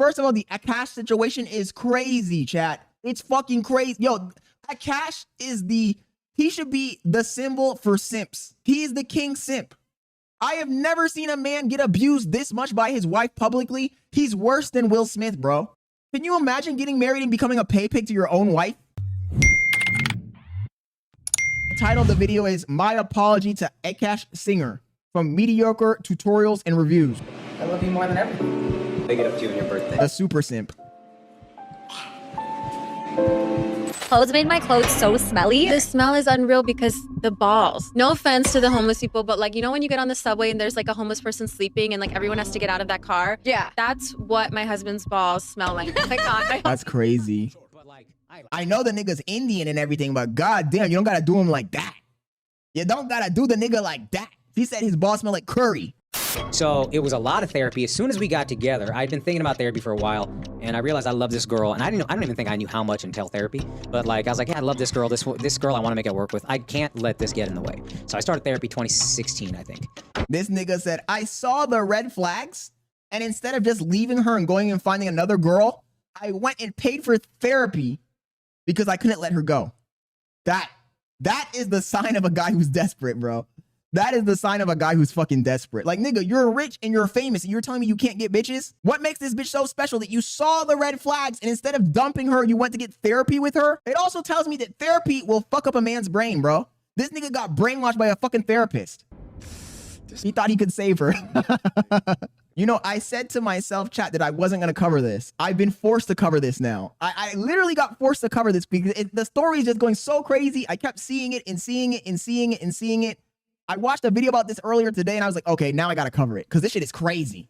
First of all, the Akaash situation is crazy, chat. It's fucking crazy. Yo, Akaash is he should be the symbol for simps. He is the king simp. I have never seen a man get abused this much by his wife publicly. He's worse than Will Smith, bro. Can you imagine getting married and becoming a pay pig to your own wife? The title of the video is My Apology to Akaash Singh from Mediocre Tutorials and Reviews. I love you more than everything. Big it up to you on your birthday. A super simp. Clothes made my clothes so smelly. The smell is unreal because the balls. No offense to the homeless people, but like, you know when you get on the subway and there's like a homeless person sleeping and like everyone has to get out of that car? Yeah. That's what my husband's balls smell like. Oh my God. That's crazy. I know the nigga's Indian and everything, but goddamn, you don't gotta do him like that. You don't gotta do the nigga like that. He said his balls smell like curry. So it was a lot of therapy. As soon as we got together, I'd been thinking about therapy for a while, and I realized I love this girl, and I don't even think I knew how much until therapy. But like, I was like, yeah, I love this girl. This girl I want to make it work with. I can't let this get in the way. So I started therapy 2016, I think. This nigga said, I saw the red flags, and instead of just leaving her and going and finding another girl, I went and paid for therapy because I couldn't let her go. That is the sign of a guy who's desperate, bro. That is the sign of a guy who's fucking desperate. Like, nigga, you're rich and you're famous and you're telling me you can't get bitches? What makes this bitch so special that you saw the red flags and instead of dumping her, you went to get therapy with her? It also tells me that therapy will fuck up a man's brain, bro. This nigga got brainwashed by a fucking therapist. He thought he could save her. You know, I said to myself, chat, that I wasn't going to cover this. I've been forced to cover this now. I literally got forced to cover this because the story is just going so crazy. I kept seeing it and seeing it and seeing it and seeing it. I watched a video about this earlier today and I was like, okay, now I got to cover it because this shit is crazy.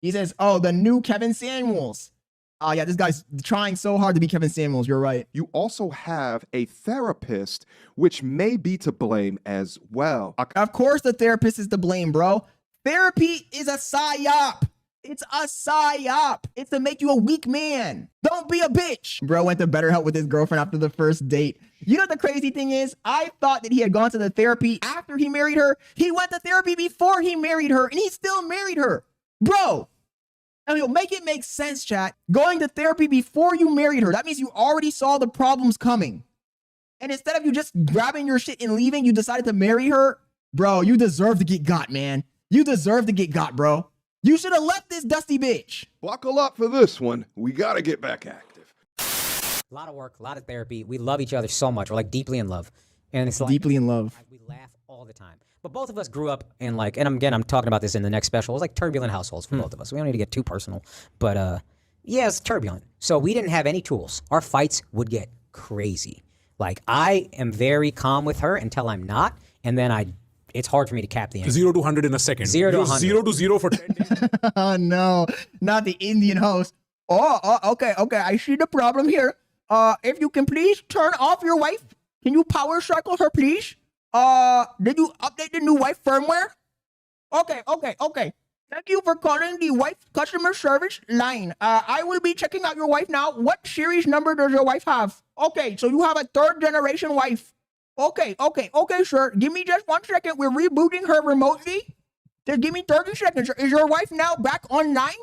He says, oh, the new Kevin Samuels. Oh, yeah, this guy's trying so hard to be Kevin Samuels. You're right. You also have a therapist, which may be to blame as well. Of course the therapist is to blame, bro. Therapy is a psyop. It's a psyop. It's to make you a weak man. Don't be a bitch. Bro went to BetterHelp with his girlfriend after the first date. You know what the crazy thing is? I thought that he had gone to the therapy after he married her. He went to therapy before he married her, and he still married her. Bro, I mean, make it make sense, chat. Going to therapy before you married her, that means you already saw the problems coming. And instead of you just grabbing your shit and leaving, you decided to marry her. Bro, you deserve to get got, man. You deserve to get got, bro. You should have left this dusty bitch. Buckle up for this one. We got to get back active. A lot of work, a lot of therapy. We love each other so much. We're like deeply in love. And it's like deeply in love. We laugh all the time. But both of us grew up in like, and again, I'm talking about this in the next special. It was like turbulent households for both of us. We don't need to get too personal, but yeah, it's turbulent. So we didn't have any tools. Our fights would get crazy. Like I am very calm with her until I'm not. And then it's hard for me to cap the energy. 0 to 100 in a second. 0 to 100. 0 to 0 for 10 days. Oh, no, not the Indian host. Oh, okay. I see the problem here. If you can please turn off your wife. Can you power cycle her, please? Did you update the new wife firmware? Okay. Thank you for calling the wife customer service line. I will be checking out your wife now. What series number does your wife have? Okay, so you have a third generation wife. Okay, sir. Give me just 1 second. We're rebooting her remotely. Just give me 30 seconds. Is your wife now back online?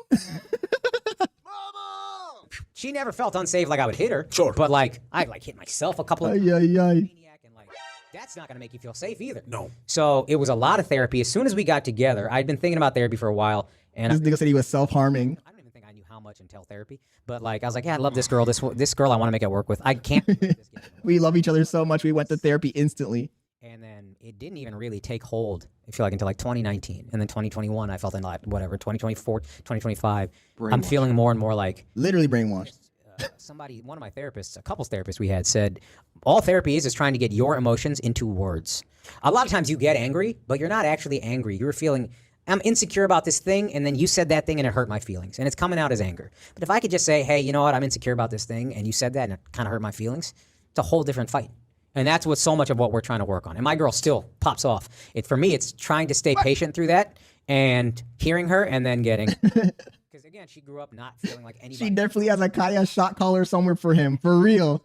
Mama! She never felt unsafe like I would hit her. Sure. But like, I like hit myself a couple of maniac and like, that's not going to make you feel safe either. No. So it was a lot of therapy. As soon as we got together, I'd been thinking about therapy for a while. And This nigga said he was self-harming. I don't even think I knew how much until therapy. But like, I was like, yeah, I love this girl. This girl I want to make it work with. I can't. We love each other so much. We went to therapy instantly. And then it didn't even really take hold, I feel like, until like 2019. And then 2021, I felt in like, whatever, 2024, 2025. I'm feeling more and more like. Literally brainwashed. One of my therapists, a couples therapist we had, said, all therapy is trying to get your emotions into words. A lot of times you get angry, but you're not actually angry. You're feeling, I'm insecure about this thing, and then you said that thing and it hurt my feelings. And it's coming out as anger. But if I could just say, hey, you know what, I'm insecure about this thing, and you said that and it kind of hurt my feelings, it's a whole different fight. And that's what so much of what we're trying to work on. And my girl still pops off. For me, it's trying to stay patient through that and hearing her and then getting... Because again, she grew up not feeling like anybody. She definitely has a Kaya shot caller somewhere for him, for real.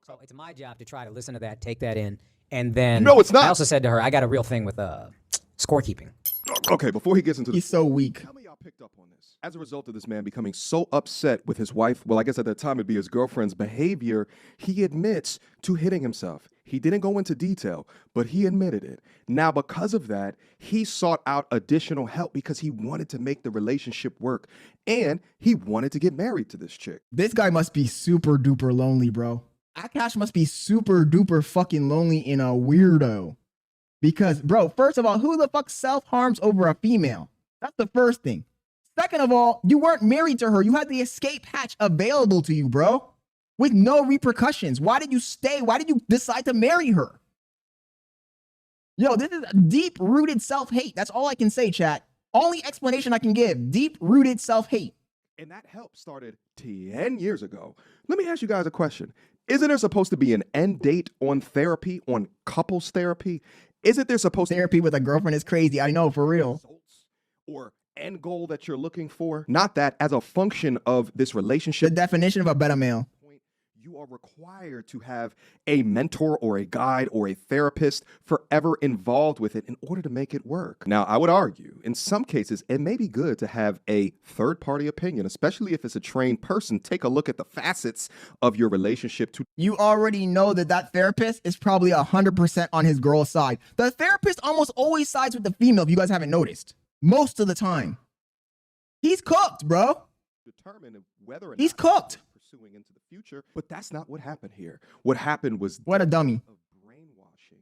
So it's my job to try to listen to that, take that in, and then... No, it's not. I also said to her, I got a real thing with scorekeeping. Okay, before he gets into He's so weak. How many of y'all picked up on this? As a result of this man becoming so upset with his wife, well, I guess at that time it'd be his girlfriend's behavior, he admits to hitting himself. He didn't go into detail, but he admitted it. Now, because of that, he sought out additional help because he wanted to make the relationship work and he wanted to get married to this chick. This guy must be super duper lonely, bro. Akaash must be super duper fucking lonely and a weirdo. Because, bro, first of all, who the fuck self-harms over a female? That's the first thing. Second of all, you weren't married to her. You had the escape hatch available to you, bro, with no repercussions. Why did you stay? Why did you decide to marry her? Yo, this is deep-rooted self-hate. That's all I can say, chat. Only explanation I can give. Deep-rooted self-hate. And that help started 10 years ago. Let me ask you guys a question. Isn't there supposed to be an end date on therapy, on couples therapy? Isn't there supposed to Therapy with a girlfriend is crazy. I know, for real. results or end goal that you're looking for? Not that as a function of this The relationship. definition of a better male. You are required to have a mentor or a guide or a therapist forever involved with it in order to make it work. Now, I would argue in some cases, it may be good to have a third party opinion, especially if it's a trained person. Take a look at the facets of your relationship to You already know that that therapist is probably 100% on his girl's side. The therapist almost always sides with the female, if you guys haven't noticed. Most of the time. He's cooked, bro. determine whether or He's not cooked. pursuing into the future. But that's not what happened here. What happened was What a dummy. of brainwashing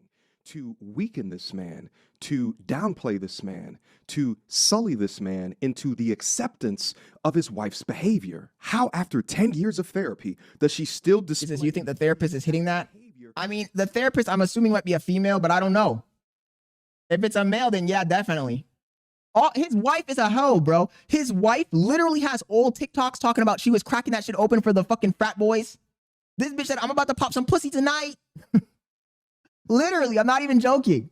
to weaken this man, to downplay this man, to sully this man into the acceptance of his wife's behavior. How, after 10 years of therapy, does she still He display says, you think the therapist is hitting that? behavior? I mean, the therapist, I'm assuming, might be a female, but I don't know. If it's a male, then yeah, definitely. His wife is a hoe, bro. His wife literally has old TikToks talking about she was cracking that shit open for the fucking frat boys. This bitch said, I'm about to pop some pussy tonight. Literally, I'm not even joking.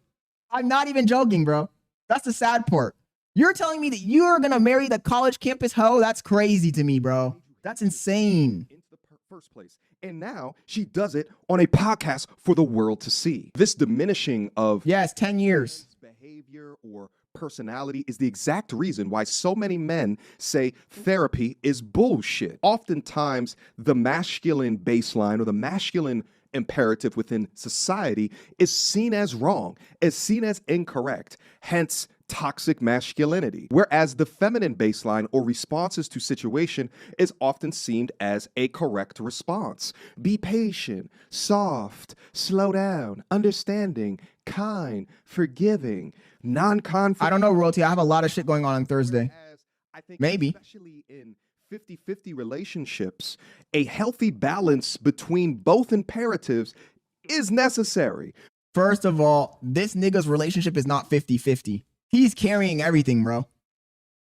I'm not even joking, bro. That's the sad part. You're telling me that you're going to marry the college campus hoe? That's crazy to me, bro. That's insane. Into the first place. And now she does it on a podcast for the world to see. This diminishing of Yes, 10 years. behavior or personality is the exact reason why so many men say therapy is bullshit. Oftentimes, the masculine baseline or the masculine imperative within society is seen as wrong, is seen as incorrect, hence toxic masculinity. Whereas the feminine baseline or responses to situation is often seen as a correct response. Be patient, soft, slow down, understanding, kind, forgiving, non-conflict. I don't know, Royalty. I have a lot of shit going on Thursday. Whereas I think Maybe. especially in 50-50 relationships, a healthy balance between both imperatives is necessary. First of all, this nigga's relationship is not 50-50. He's carrying everything, bro.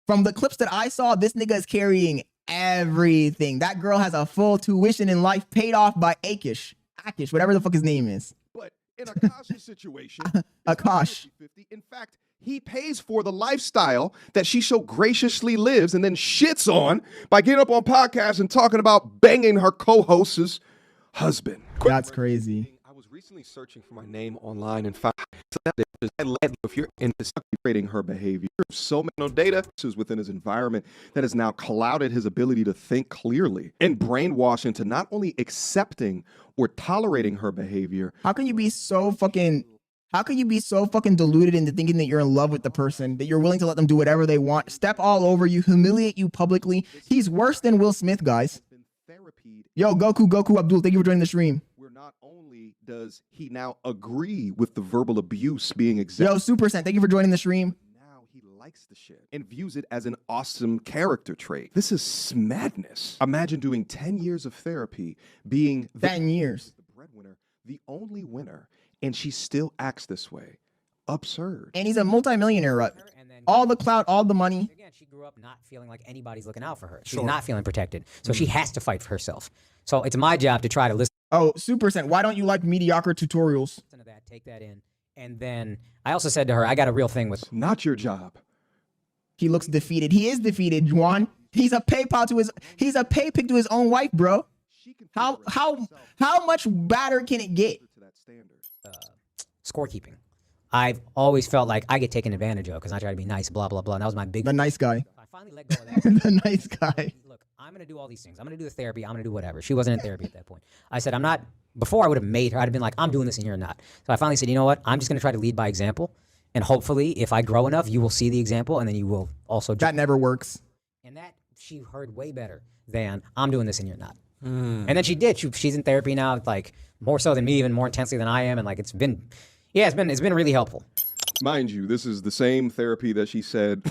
From the clips that I saw, this nigga is carrying everything. That girl has a full tuition in life paid off by Akaash, whatever the fuck his name is. But in Akaash's situation, it's not Akaash. 50-50. In fact, he pays for the lifestyle that she so graciously lives and then shits on by getting up on podcasts and talking about banging her co-host's husband. That's crazy. I was recently searching for my name online and found if you're integrating her behavior, so many data is within his environment that has now clouded his ability to think clearly and brainwash into not only accepting or tolerating her behavior. How can you be so fucking deluded into thinking that you're in love with the person, that you're willing to let them do whatever they want, step all over you, humiliate you publicly? He's worse than Will Smith, guys. Yo, Goku Abdul, thank you for joining the stream. Where not only does he now agree with the verbal abuse being exhibited, Yo, Super Cent, thank you for joining the stream. now he likes the shit and views it as an awesome character trait. This is madness. Imagine doing 10 years of therapy, being 10 years. the breadwinner, the only winner, and she still acts this way. Absurd. And he's a multimillionaire, right? And then All the clout, all the money. again, she grew up not feeling like anybody's looking out for her. She's not feeling protected. So she has to fight for herself. So it's my job to try to listen Oh, Super Cent, why don't you like mediocre tutorials? to that, take that in. And then I also said to her, I got a real thing with Not your job. He looks defeated. He is defeated, Juan. He's a pay pig to his own wife, bro. She can How figure it how herself how much badder can it get? to that standard. scorekeeping. I've always felt like I get taken advantage of because I try to be nice, blah, blah, blah. And that was my big The nice guy. I finally let go of that. The nice guy. Look, I'm going to do all these things. I'm going to do the therapy. I'm going to do whatever. She wasn't in therapy at that point. I said, I'm not, before I would have made her, I'd have been like, I'm doing this and you're not. So I finally said, you know what? I'm just going to try to lead by example. And hopefully, if I grow enough, you will see the example and then you will also. That never works. And that she heard way better than, I'm doing this and you're not. And then she did. She's in therapy now, like more so than me, even more intensely than I am. And like, it's been really helpful. Mind you, this is the same therapy that she said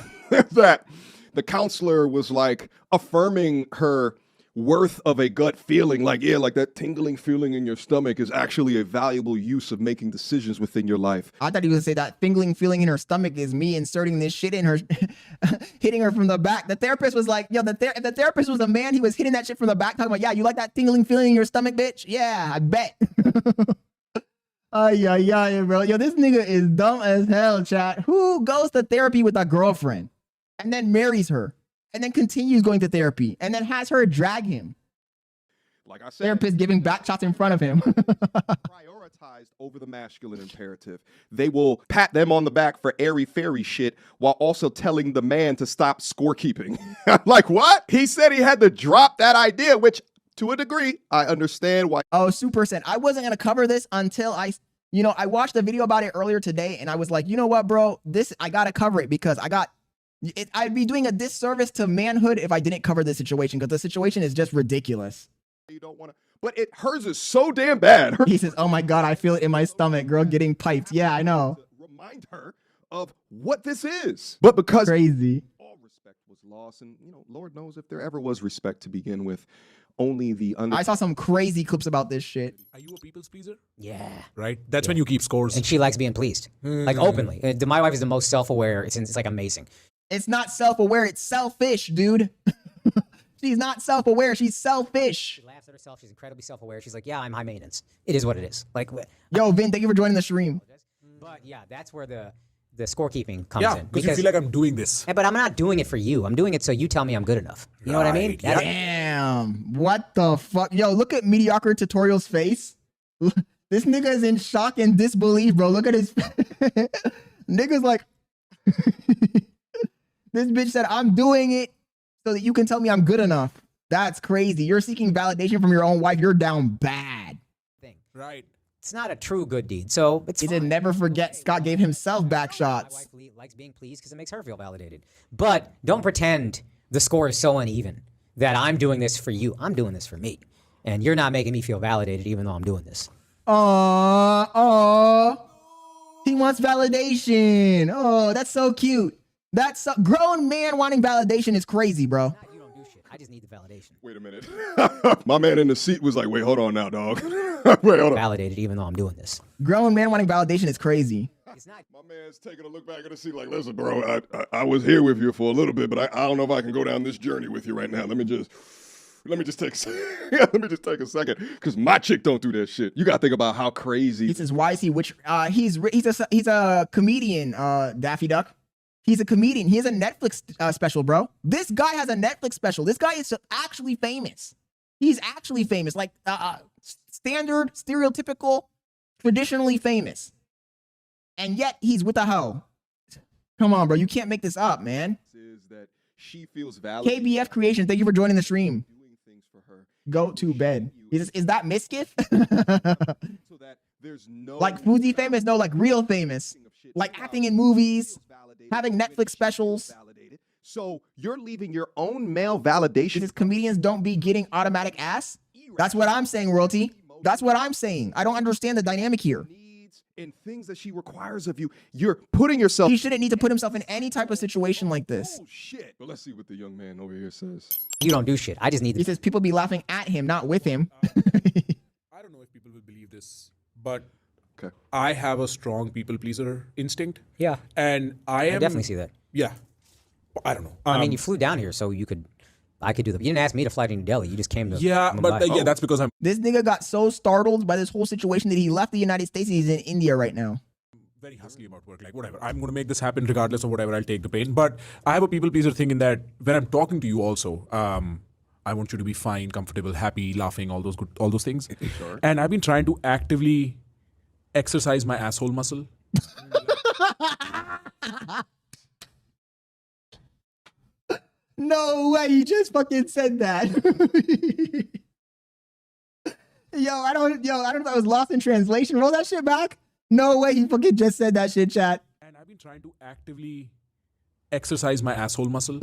that the counselor was like affirming her worth of a gut feeling. Like, yeah, like that tingling feeling in your stomach is actually a valuable use of making decisions within your life. I thought he was gonna say that tingling feeling in her stomach is me inserting this shit in her, hitting her from the back. The therapist was like, yo, the therapist was a man. He was hitting that shit from the back, talking about, yeah, you like that tingling feeling in your stomach, bitch? Yeah, I bet. Ay, bro. Yo, this nigga is dumb as hell, chat. Who goes to therapy with a girlfriend and then marries her and then continues going to therapy and then has her drag him? Like I said, Therapist giving back shots in front of him. prioritized over the masculine imperative. They will pat them on the back for airy-fairy shit while also telling the man to stop scorekeeping. Like, what? He said he had to drop that idea, which to a degree, I understand why. Oh, Super Sen. I wasn't going to cover this until I watched a video about it earlier today and I was like, you know what, bro? I got to cover it because I'd be doing a disservice to manhood if I didn't cover this situation because the situation is just ridiculous. You don't want to, but hers is so damn bad. He says, oh my God, I feel it in my stomach, girl getting piped. Yeah, I know. Remind her of what this is. But because Crazy. all respect was lost, and Lord knows if there ever was respect to begin with, only the I saw some crazy clips about this shit. Are you a people's pleaser? Yeah. Right? That's when you keep scores. And she likes being pleased, like openly. My wife is the most self-aware. It's like amazing. It's not self-aware. It's selfish, dude. She's not self-aware. She's selfish. She laughs at herself. She's incredibly self-aware. She's like, yeah, I'm high maintenance. It is what it is. Like, Yo, Vin, thank you for joining the stream. but yeah, that's where the scorekeeping comes Yeah, in. because you feel like I'm doing this. But I'm not doing it for you. I'm doing it so you tell me I'm good enough. You know what I mean? Right, yeah. Damn. What the fuck? Yo, look at Mediocre Tutorial's face. This nigga is in shock and disbelief, bro. Look at his nigga's like this bitch said, I'm doing it so that you can tell me I'm good enough. That's crazy. You're seeking validation from your own wife. You're down bad. Thing. Right. It's not a true good deed. So it's He said, fine. never forget Scott gave himself back My shots. wife likes being pleased because it makes her feel validated. But don't pretend the score is so uneven that I'm doing this for you. I'm doing this for me. And you're not making me feel validated even though I'm doing this. Aww. He wants validation. Oh, that's so cute. That's so grown man wanting validation is crazy, bro. You don't do shit. I just need the validation. Wait a minute. My man in the seat was like, wait, hold on now, dog. Wait, hold on. Validated even though I'm doing this. Grown man wanting validation is crazy. It's not. My man's taking a look back at the seat like, listen, bro, I was here with you for a little bit, but I don't know if I can go down this journey with you right now. Let me just take a second, because my chick don't do that shit. You gotta think about how crazy. He says, why is he he's a comedian, Daffy Duck. He's a comedian. He has a Netflix special, bro. This guy has a Netflix special. This guy is actually famous. He's actually famous, like standard, stereotypical, traditionally famous. And yet he's with a hoe. Come on, bro. You can't make this up, man. Is that she feels validated. KBF Creation, thank you for joining the stream. Doing things for her. Go to bed. He says, is that Miskiff? So that there's no Like Fuzi famous? No, like real famous. Like acting in movies, having Netflix specials. So you're leaving your own male validation. Because comedians don't be getting automatic ass. That's what I'm saying, royalty. That's what I'm saying. I don't understand the dynamic here. Needs and things that she requires of you. You're putting yourself. He shouldn't need to put himself in any type of situation like this. Oh shit! But let's see what the young man over here says. You don't do shit. I just need He the. says people be laughing at him, not with him. I don't know if people will believe this, but Okay. I have a strong people pleaser instinct. Yeah. And I am. I definitely see that. Yeah. I don't know. I mean, you flew down here so I could do that. You didn't ask me to fly to New Delhi. You just came to. yeah, but Mumbai. that's because I'm This nigga got so startled by this whole situation that he left the United States and he's in India right now. very husky about work. Like, whatever. I'm going to make this happen regardless of whatever. I'll take the pain. But I have a people pleaser thing in that when I'm talking to you also, I want you to be fine, comfortable, happy, laughing, all those things. Sure. And I've been trying to actively exercise my asshole muscle. No way, he just fucking said that. I don't know if I was lost in translation. Roll that shit back. No way, he fucking just said that shit, chat. And I've been trying to actively exercise my asshole muscle.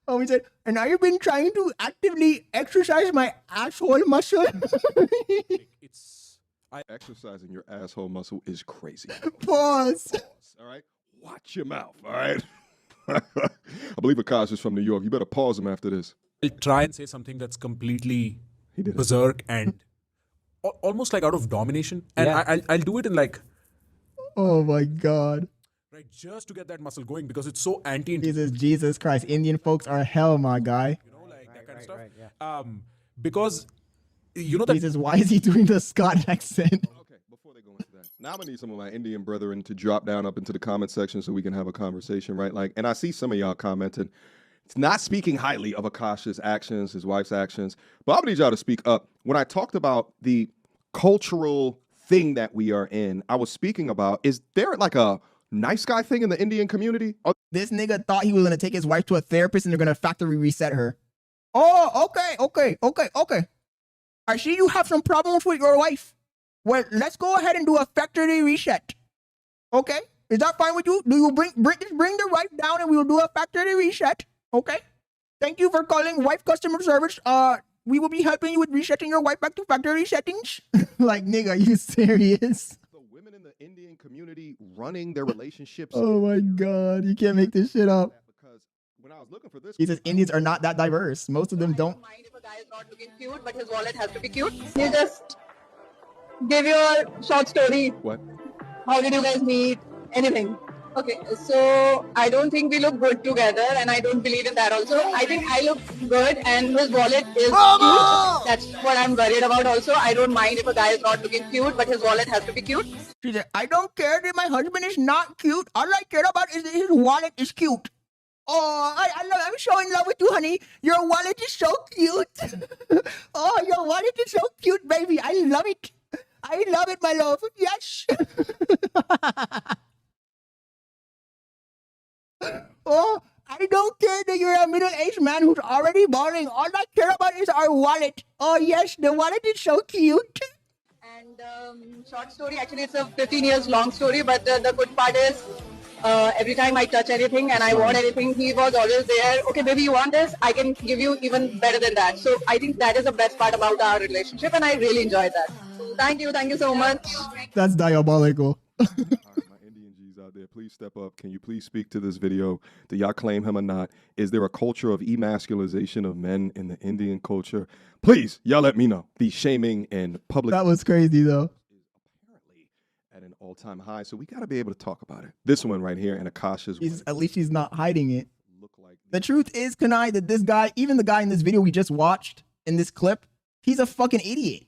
Oh, he said, and now you've been trying to actively exercise my asshole muscle. Exercising your asshole muscle is crazy. Pause. All right? Watch your mouth, all right? I believe Akaash is from New York. You better pause him after this. I'll try and say something that's completely He did it. berserk and almost like out of domination. And Yeah. I'll do it in like, Oh my God. right, just to get that muscle going because it's so anti, Jesus Christ. Indian folks are hell, my guy. like that kind right, of stuff. right, yeah. Because you know that Jesus, why is he doing the Scottish accent? Okay, before they go into that, now I'm gonna need some of my Indian brethren to drop down up into the comment section so we can have a conversation, right? Like, and I see some of y'all commenting. It's not speaking highly of Akaash's actions, his wife's actions, but I need y'all to speak up. When I talked about the cultural thing that we are in, I was speaking about, is there like a nice guy thing in the Indian community? This nigga thought he was gonna take his wife to a therapist and they're gonna factory reset her. Oh, okay. I see you have some problems with your wife. Well, let's go ahead and do a factory reset. Okay? Is that fine with you? Do you bring the wife down and we will do a factory reset? Okay? Thank you for calling wife customer service. We will be helping you with resetting your wife back to factory settings. Like, nigga, are you serious? The women in the Indian community running their relationships. Oh my God, you can't make this shit up. Because when I was looking for this, He says Indians are not that diverse. Most of them don't. Mind if a guy is not looking cute, but his wallet has to be cute. You just give your short story. what? How did you guys meet? Anything. Okay, so I don't think we look good together, and I don't believe in that also. I think I look good, and his wallet is cute. That's what I'm worried about also. I don't mind if a guy is not looking cute, but his wallet has to be cute. She said, I don't care that my husband is not cute. All I care about is that his wallet is cute. Oh, I'm so in love with you, honey. Your wallet is so cute. Oh, your wallet is so cute, baby. I love it. I love it, my love. Yes. Oh, I don't care that you're a middle-aged man who's already balling. All I care about is our wallet. Oh, yes, the wallet is so cute. And short story, actually it's a 15 years long story, but the good part is every time I touch anything and I want anything, he was always there. Okay, baby, you want this? I can give you even better than that. So I think that is the best part about our relationship, and I really enjoyed that. So thank you so much. That's diabolical. All right, my Indian G's out there, please step up. Can you please speak to this video? Do y'all claim him or not? Is there a culture of emasculization of men in the Indian culture? Please, y'all let me know. The shaming and public That was crazy, though. is apparently at an all-time high, so we got to be able to talk about it. This one right here, and Akaash's At least she's not hiding it. look like The truth is, Kanai, that this guy, even the guy in this video we just watched, in this clip, he's a fucking idiot.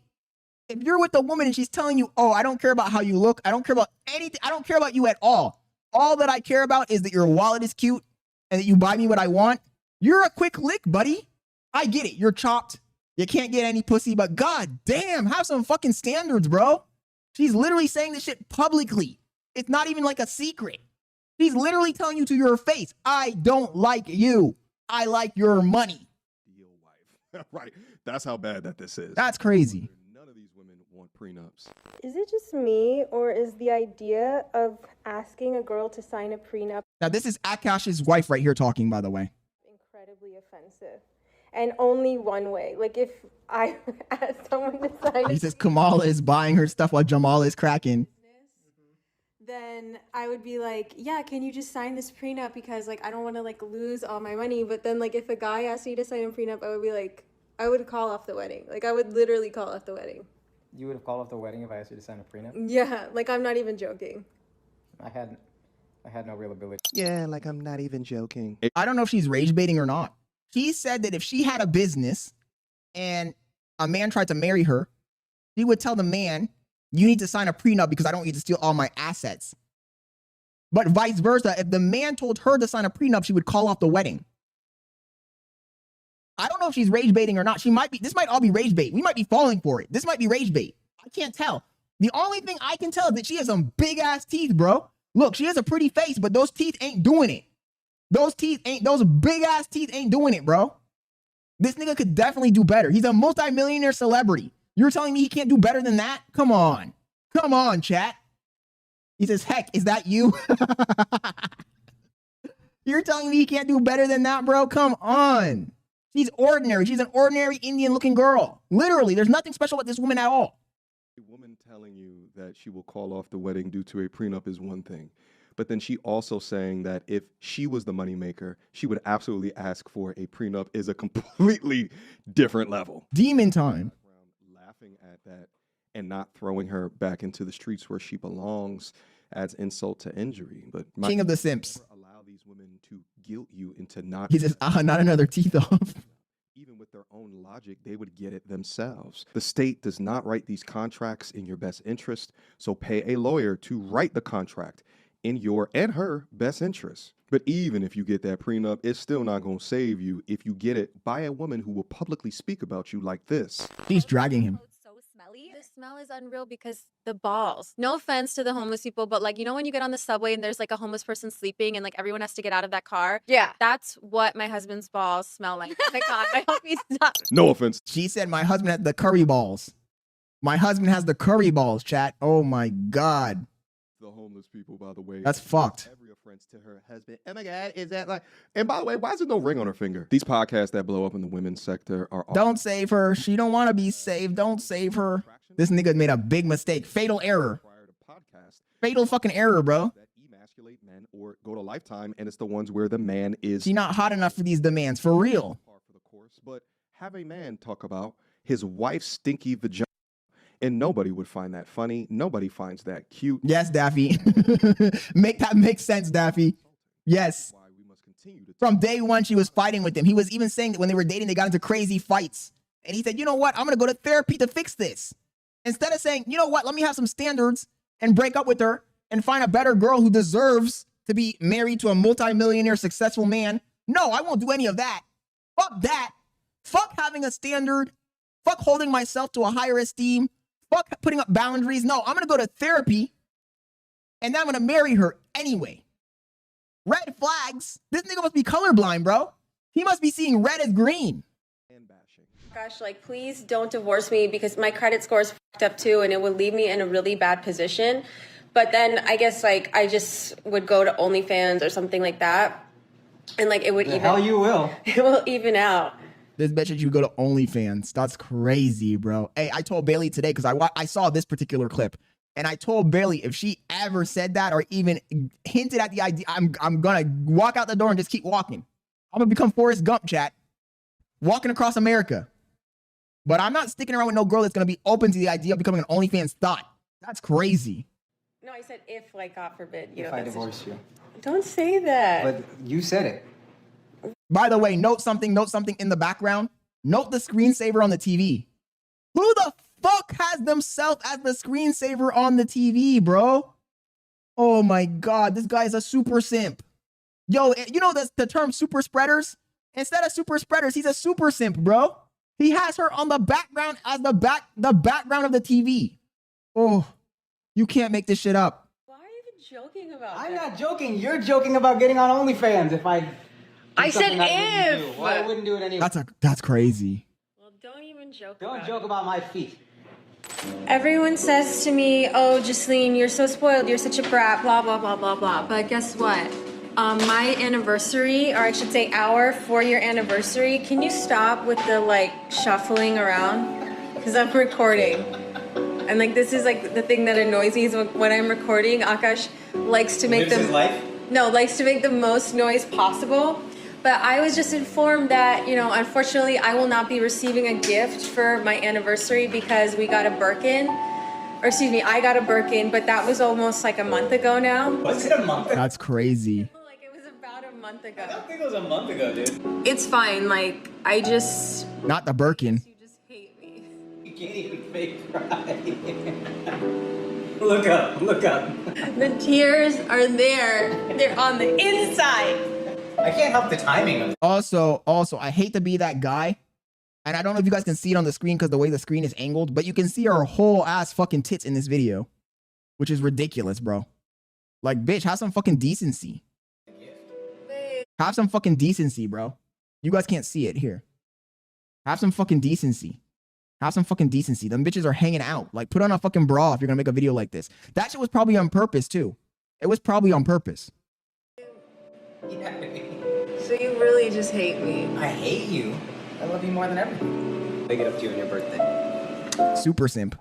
If you're with a woman and she's telling you, oh, I don't care about how you look, I don't care about anything, I don't care about you at all. All that I care about is that your wallet is cute and that you buy me what I want. You're a quick lick, buddy. I get it. You're chopped. You can't get any pussy, but god damn, have some fucking standards, bro. She's literally saying this shit publicly. It's not even like a secret. She's literally telling you to your face, I don't like you. I like your money. deal wife. Right. That's how bad that this is. That's crazy. None of these women want prenups. Is it just me, or is the idea of asking a girl to sign a prenup Now, this is Akaash's wife right here talking, by the way. incredibly offensive? And only one way. Like, if I asked someone to sign He a says Kamala is buying her stuff while Jamal is cracking. then I would be like, yeah, can you just sign this prenup, because like I don't want to like lose all my money. But then like if a guy asked me to sign a prenup, I would be like, I would call off the wedding. Like I would literally call off the wedding. You would have called off the wedding if I asked you to sign a prenup? Yeah, like I'm not even joking. I had no real ability. Yeah, like I'm not even joking. I don't know if she's rage baiting or not. She said that if she had a business and a man tried to marry her, she would tell the man, you need to sign a prenup because I don't need to steal all my assets. But vice versa, if the man told her to sign a prenup, she would call off the wedding. I don't know if she's rage baiting or not. She might be. This might all be rage bait. We might be falling for it. This might be rage bait. I can't tell. The only thing I can tell is that she has some big ass teeth, bro. Look, she has a pretty face, but those teeth ain't doing it. Those big ass teeth ain't doing it, bro. This nigga could definitely do better. He's a multi-millionaire celebrity. You're telling me he can't do better than that? Come on. Come on, chat. He says, heck, is that you? You're telling me he can't do better than that, bro? Come on. She's ordinary. She's an ordinary Indian-looking girl. Literally, there's nothing special about this woman at all. A woman telling you that she will call off the wedding due to a prenup is one thing. But then she also saying that if she was the moneymaker, she would absolutely ask for a prenup is a completely different level. Demon time. Laughing at that and not throwing her back into the streets where she belongs adds insult to injury. But King of the simps. Allow these women to guilt you into not. He says, not another teeth off. Even with their own logic, they would get it themselves. The state does not write these contracts in your best interest, so pay a lawyer to write the contract in your and her best interest. But even if you get that prenup, it's still not going to save you if you get it by a woman who will publicly speak about you like this. She's dragging him. So smelly. The smell is unreal because the balls. No offense to the homeless people, but like, you know, when you get on the subway and there's like a homeless person sleeping and like everyone has to get out of that car? Yeah. That's what my husband's balls smell like. Oh my God, I hope he's not. No offense. She said my husband had the curry balls. My husband has the curry balls, chat. Oh my God. The homeless people, by the way. That's fucked. Every offense to her husband. Oh my God, is that like... And by the way, why is there no ring on her finger? These podcasts that blow up in the women's sector are... Don't save her. She don't want to be saved. Don't save her. This nigga made a big mistake. Fatal error. Fatal fucking error, bro. That emasculate men or go to Lifetime, and it's the ones where the man is... She not hot enough for these demands, for real. But have a man talk about his wife's stinky vagina. And nobody would find that funny. Nobody finds that cute. Yes, Daffy. Make that make sense, Daffy. Yes. From day one, she was fighting with him. He was even saying that when they were dating, they got into crazy fights. And he said, you know what? I'm going to go to therapy to fix this. Instead of saying, you know what? Let me have some standards and break up with her and find a better girl who deserves to be married to a multimillionaire successful man. No, I won't do any of that. Fuck that. Fuck having a standard. Fuck holding myself to a higher esteem. Fuck putting up boundaries. No, I'm going to go to therapy and then I'm going to marry her anyway. Red flags. This nigga must be colorblind, bro. He must be seeing red as green. Gosh, like, please don't divorce me because my credit score is fucked up too and it would leave me in a really bad position. But then I guess, like, I just would go to OnlyFans or something like that. And, like, it would even... hell you will. It will even out. This bitch that you go to OnlyFans. That's crazy, bro. Hey, I told Bailey today because I saw this particular clip. And I told Bailey if she ever said that or even hinted at the idea, I'm going to walk out the door and just keep walking. I'm going to become Forrest Gump, chat. Walking across America. But I'm not sticking around with no girl that's going to be open to the idea of becoming an OnlyFans thought. That's crazy. No, I said if, like, God forbid, you If know. I divorce you. Don't say that. But you said it. By the way, note something in the background. Note the screensaver on the TV. Who the fuck has themselves as the screensaver on the TV, bro? Oh my God, this guy is a super simp. Yo, you know the term super spreaders? Instead of super spreaders, he's a super simp, bro. He has her on the background as the background of the TV. Oh, you can't make this shit up. Why are you even joking about I'm that? not joking. You're joking about getting on OnlyFans if I... I said something I wouldn't if. do. Well, I wouldn't do it anyway. That's crazy. Well, don't even joke Don't about joke about my feet. Everyone says to me, oh, Jocelyn, you're so spoiled, you're such a brat, blah, blah, blah, blah, blah. But guess what? My anniversary, or I should say our 4-year anniversary, can you stop with the, like, shuffling around? Because I'm recording. And, like, this is, like, the thing that annoys me is when I'm recording, Akaash likes to make likes to make the most noise possible. But I was just informed that, you know, unfortunately, I will not be receiving a gift for my anniversary because we got a Birkin. Or excuse me, I got a Birkin, but that was almost like a month ago now. Was it a month ago? That's crazy. Like, it was about a month ago. I don't think it was a month ago, dude. It's fine, like, I just... Not the Birkin. You just hate me. You can't even fake cry. Look up, look up. The tears are there. They're on the inside. I can't help the timing of it. Also, I hate to be that guy. And I don't know if you guys can see it on the screen because the way the screen is angled, but you can see her whole ass fucking tits in this video, which is ridiculous, bro. Like, bitch, have some fucking decency. Have some fucking decency, bro. You guys can't see it here. Have some fucking decency. Have some fucking decency. Them bitches are hanging out. Like, put on a fucking bra if you're gonna make a video like this. That shit was probably on purpose too. It was probably on purpose. Yeah. So you really just hate me? I hate you. I love you more than everything. Make it up to you on your birthday. Super simp.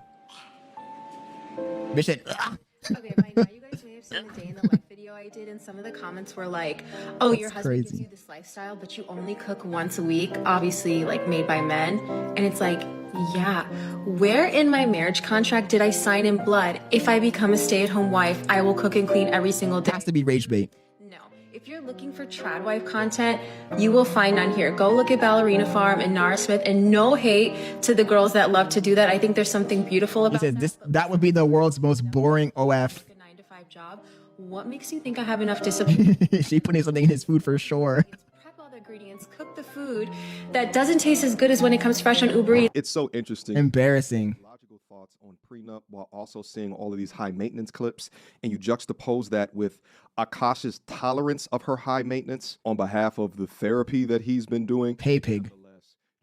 Bitch said, "Ugh." Okay, by now you guys may have seen the day in the life video I did, and some of the comments were like, "Oh, your husband gives crazy. you this lifestyle, but you only cook once a week, obviously like made by men." And it's like, yeah, where in my marriage contract did I sign in blood? If I become a stay-at-home wife, I will cook and clean every single day. Has to be rage bait. No. If you're looking for trad wife content, you will find none here. Go look at Ballerina Farm and Nara Smith, and no hate to the girls that love to do that. I think there's something beautiful He about says that would be the world's most boring OF. a 9-to-5 job. What makes you think I have enough discipline? She putting something in his food for sure. Prep all the ingredients, cook the food that doesn't taste as good as when it comes fresh on Uber Eats. It's so interesting. Embarrassing. Logical thoughts on prenup while also seeing all of these high maintenance clips, and you juxtapose that with Akaash's tolerance of her high maintenance on behalf of the therapy that he's been doing. Pay pig.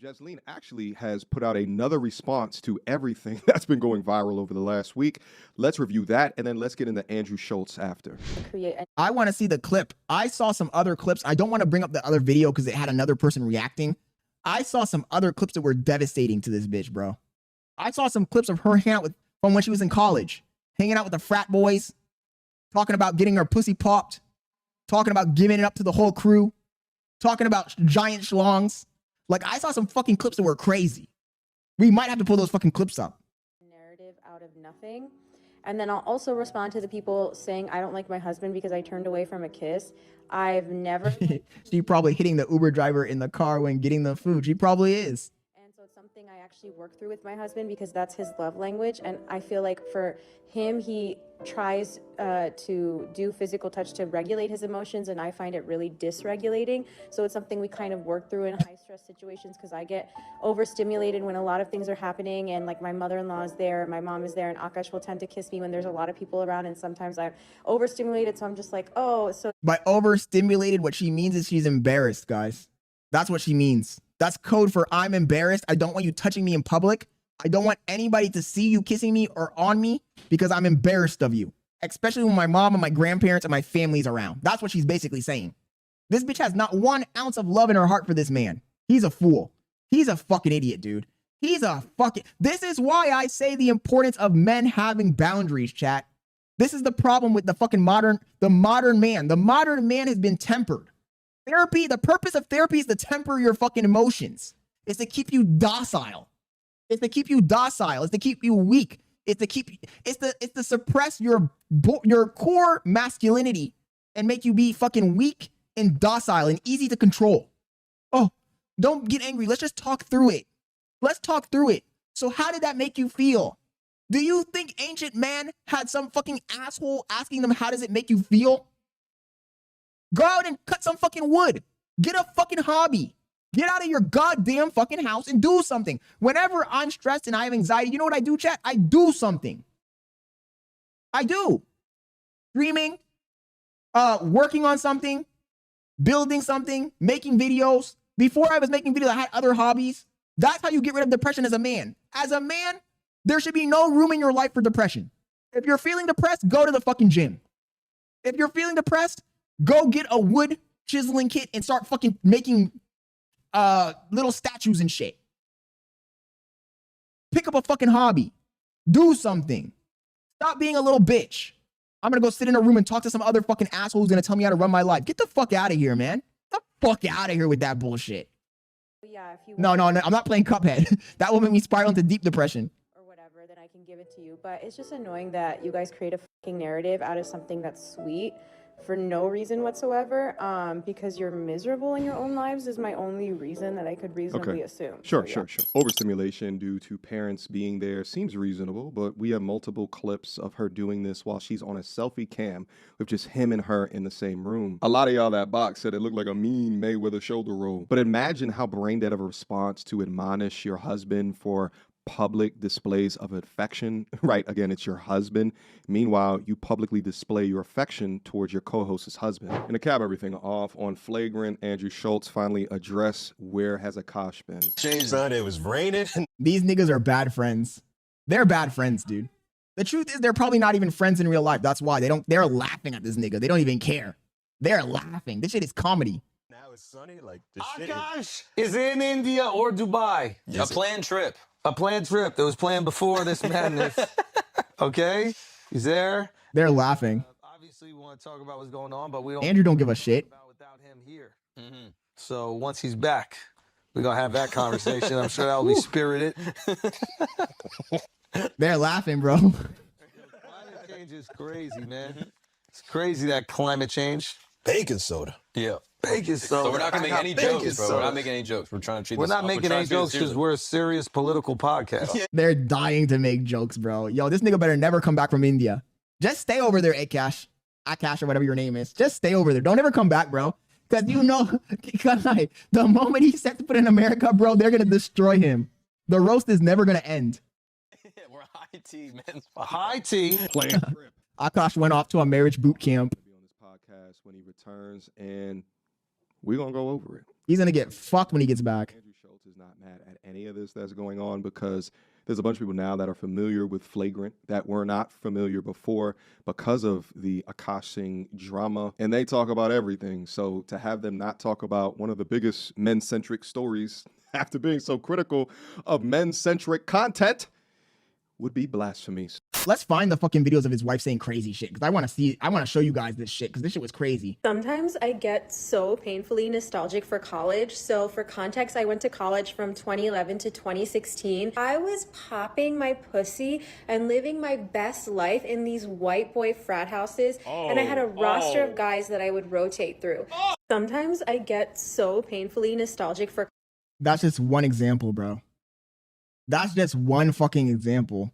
Jasleen actually has put out another response to everything that's been going viral over the last week. Let's review that, and then let's get into Andrew Schulz after. I want to see the clip. I saw some other clips. I don't want to bring up the other video because it had another person reacting. I saw some other clips that were devastating to this bitch, bro. I saw some clips of her hanging out with from when she was in college, hanging out with the frat boys, talking about getting her pussy popped, talking about giving it up to the whole crew, talking about giant schlongs. Like, I saw some fucking clips that were crazy. We might have to pull those fucking clips up. Narrative out of nothing. And then I'll also respond to the people saying I don't like my husband because I turned away from a kiss. I've never... She probably hitting the Uber driver in the car when getting the food. She probably is. And so it's something I actually work through with my husband because that's his love language. And I feel like for him, he tries to do physical touch to regulate his emotions, and I find it really dysregulating. So it's something we kind of work through in high stress situations because I get overstimulated when a lot of things are happening, and like my mother-in-law is there, my mom is there, and Akaash will tend to kiss me when there's a lot of people around, and sometimes I'm overstimulated, so I'm just like, oh, so... By overstimulated, what she means is she's embarrassed, guys. That's what she means. That's code for I'm embarrassed. I don't want you touching me in public. I don't want anybody to see you kissing me or on me because I'm embarrassed of you, especially when my mom and my grandparents and my family's around. That's what she's basically saying. This bitch has not 1 ounce of love in her heart for this man. He's a fool. He's a fucking idiot, dude. He's a fucking... This is why I say the importance of men having boundaries, chat. This is the problem with the fucking modern man. The modern man has been tempered. Therapy, the purpose of therapy is to temper your fucking emotions. It's to keep you docile. It's to keep you docile. It's to keep you weak. It's to suppress your core masculinity and make you be fucking weak and docile and easy to control. Oh, don't get angry. Let's just talk through it. Let's talk through it. So how did that make you feel? Do you think ancient man had some fucking asshole asking them, how does it make you feel? Go out and cut some fucking wood. Get a fucking hobby. Get out of your goddamn fucking house and do something. Whenever I'm stressed and I have anxiety, you know what I do, chat? I do something. I do. Streaming, working on something, building something, making videos. Before I was making videos, I had other hobbies. That's how you get rid of depression as a man. As a man, there should be no room in your life for depression. If you're feeling depressed, go to the fucking gym. If you're feeling depressed, go get a wood chiseling kit and start fucking making little statues and shit. Pick up a fucking hobby. Do something. Stop being a little bitch. I'm gonna go sit in a room and talk to some other fucking asshole who's gonna tell me how to run my life. Get the fuck out of here, man. Get the fuck out of here with that bullshit. Yeah, if you No, I'm not playing Cuphead. That will make me spiral into deep depression. or whatever, then I can give it to you. But it's just annoying that you guys create a fucking narrative out of something that's sweet for no reason whatsoever, because you're miserable in your own lives is my only reason that I could reasonably assume. Sure. So, yeah. Overstimulation due to parents being there seems reasonable, but we have multiple clips of her doing this while she's on a selfie cam with just him and her in the same room. A lot of y'all that box said it looked like a mean Mayweather shoulder roll. But imagine how brain dead of a response to admonish your husband for public displays of affection, right? Again, it's your husband. Meanwhile, you publicly display your affection towards your co-host's husband. And to cap everything off, on Flagrant, Andrew Schulz finally addressed where has Akaash been. Son, it was raining. These niggas are bad friends. They're bad friends, dude. The truth is they're probably not even friends in real life. That's why they're laughing at this nigga. They don't even care. They're laughing. This shit is comedy. Now it's sunny. Like this shit Akaash is in India or Dubai. A planned trip. A planned trip that was planned before this madness. Okay? He's there. They're laughing. Obviously, we want to talk about what's going on, but we don't. Andrew don't give a shit. Without him here. So once he's back, we're going to have that conversation. I'm sure that'll be spirited. They're laughing, bro. Climate change is crazy, man. It's crazy, that climate change. baking soda. Yeah. Baking soda. So we're not going to make any jokes, bro. We're not making any jokes. We're trying to treat We're this. not making any jokes because we're a serious political podcast. They're dying to make jokes, bro. Yo, this nigga better never come back from India. Just stay over there, Akaash. Akaash or whatever your name is. Just stay over there. Don't ever come back, bro. Because you know, the moment he sets foot in America, bro, they're going to destroy him. The roast is never going to end. We're high tea, man. High tea. Akaash went off to a marriage boot camp. On this podcast when he returns, and we're going to go over it. He's going to get fucked when he gets back. Andrew Schulz is not mad at any of this that's going on because there's a bunch of people now that are familiar with Flagrant that were not familiar before because of the Akaash Singh drama, and they talk about everything. So to have them not talk about one of the biggest men-centric stories after being so critical of men-centric content would be blasphemy. Let's find the fucking videos of his wife saying crazy shit because I want to show you guys this shit because this shit was crazy. Sometimes I get so painfully nostalgic for college. So for context, I went to college from 2011 to 2016. I was popping my pussy and living my best life in these white boy frat houses. And I had a roster of guys that I would rotate through. Sometimes I get so painfully nostalgic for. That's just one example, bro. That's just one fucking example.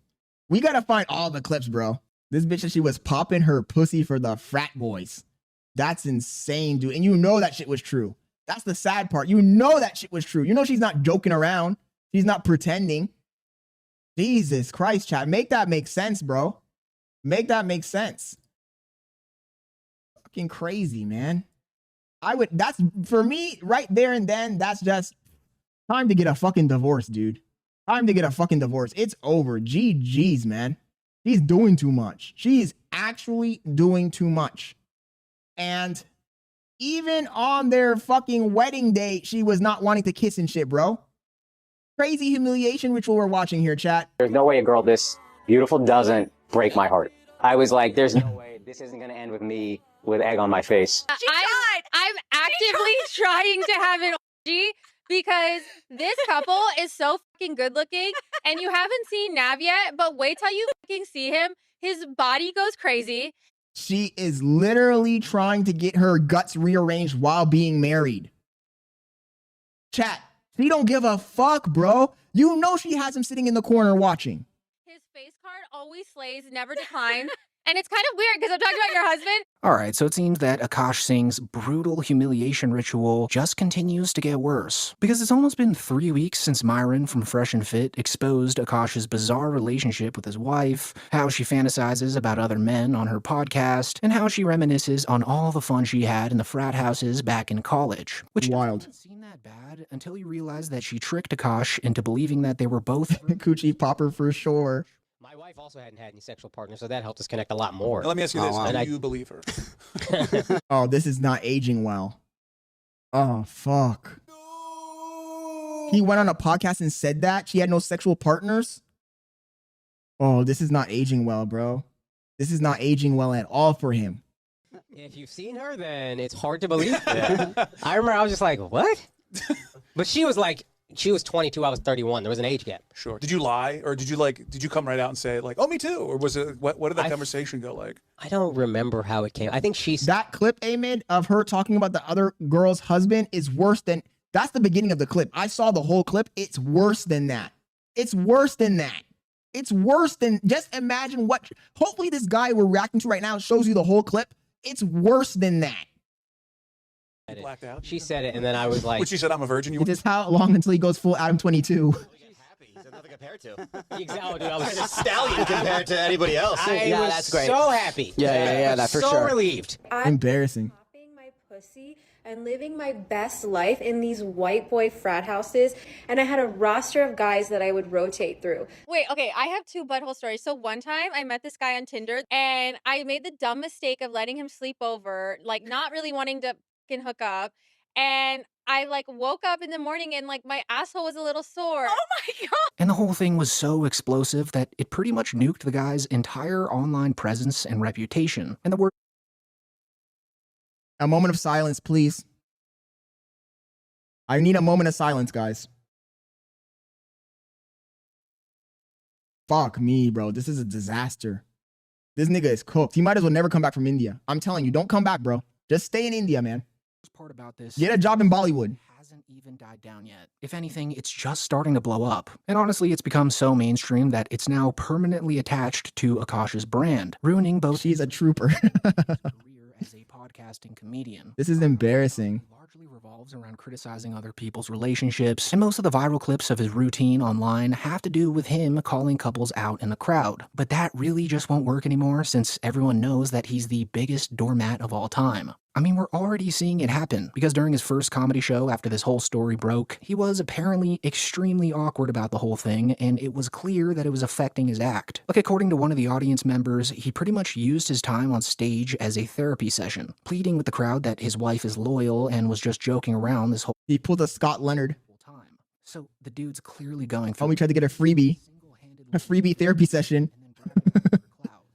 We gotta find all the clips, bro. This bitch said she was popping her pussy for the frat boys. That's insane, dude. And you know that shit was true. That's the sad part. You know that shit was true. You know she's not joking around. She's not pretending. Jesus Christ, chat. Make that make sense, bro. Make that make sense. Fucking crazy, man. That's, for me, right there and then, that's just time to get a fucking divorce, dude. Time to get a fucking divorce. It's over. GG's, man. She's doing too much. She's actually doing too much. And even on their fucking wedding day, she was not wanting to kiss and shit, bro. Crazy humiliation ritual we're watching here, chat. There's no way a girl this beautiful doesn't break my heart. I was like, there's no way this isn't going to end with me with egg on my face. I'm actively trying to have an orgy because this couple is so fucking good looking, and you haven't seen Nav yet, but wait till you fucking see him. His body goes crazy. She is literally trying to get her guts rearranged while being married. Chat, she don't give a fuck, bro. You know she has him sitting in the corner watching. His face card always slays, never declines. And it's kind of weird because I'm talking about your husband. All right, so it seems that Akaash Singh's brutal humiliation ritual just continues to get worse. Because it's almost been 3 weeks since Myron from Fresh and Fit exposed Akaash's bizarre relationship with his wife, how she fantasizes about other men on her podcast, and how she reminisces on all the fun she had in the frat houses back in college. Which wild. Doesn't seem that bad until you realize that she tricked Akaash into believing that they were both coochie popper for sure. My wife also hadn't had any sexual partners, so that helped us connect a lot more. Now, let me ask you this. And Do you believe her? Oh, this is not aging well. Oh, fuck. He went on a podcast and said that she had no sexual partners. Oh, this is not aging well, bro. This is not aging well at all for him. If you've seen her, then it's hard to believe. I remember I was just like, what? But she was like, she was 22, I was 31. There was an age gap. Sure. Did you lie, or did you come right out and say like, oh, me too, or was it what did that conversation go like? I don't remember how it came. I think that clip, Ahmed, of her talking about the other girl's husband is worse than. That's the beginning of the clip. I saw the whole clip. It's worse than that. It's worse than that. It's worse than. Just imagine what. Hopefully, this guy we're reacting to right now shows you the whole clip. It's worse than that. Blacked out. She said it, and then I was like, when she said I'm a virgin, It's just how long until he goes full Adam 22. compared to? Oh, dude, I was a stallion compared to anybody else. I was so happy. That for so sure. relieved. Embarrassing. My pussy and living my best life in these white boy frat houses, and I had a roster of guys that I would rotate through. Wait, okay, I have two butthole stories. So one time I met this guy on Tinder and I made the dumb mistake of letting him sleep over, like not really wanting to fucking hook up. And I like woke up in the morning and like my asshole was a little sore. Oh my God. And the whole thing was so explosive that it pretty much nuked the guy's entire online presence and reputation. And the word A moment of silence, please. I need a moment of silence, guys. Fuck me, bro. This is a disaster. This nigga is cooked. He might as well never come back from India. I'm telling you, don't come back, bro. Just stay in India, man. part about this Get a job in Bollywood. hasn't even died down yet. If anything, it's just starting to blow up. And honestly, it's become so mainstream that it's now permanently attached to Akaash's brand, ruining both She's a trooper. career as a podcasting comedian. This is embarrassing. Largely revolves around criticizing other people's relationships, and most of the viral clips of his routine online have to do with him calling couples out in the crowd. But that really just won't work anymore since everyone knows that he's the biggest doormat of all time. I mean, we're already seeing it happen, because during his first comedy show after this whole story broke, he was apparently extremely awkward about the whole thing, and it was clear that it was affecting his act. Like, according to one of the audience members, he pretty much used his time on stage as a therapy session, pleading with the crowd that his wife is loyal and was just joking around this whole He pulled a Scott Leonard. time. So the dude's clearly going through Oh, we tried to get a freebie therapy session.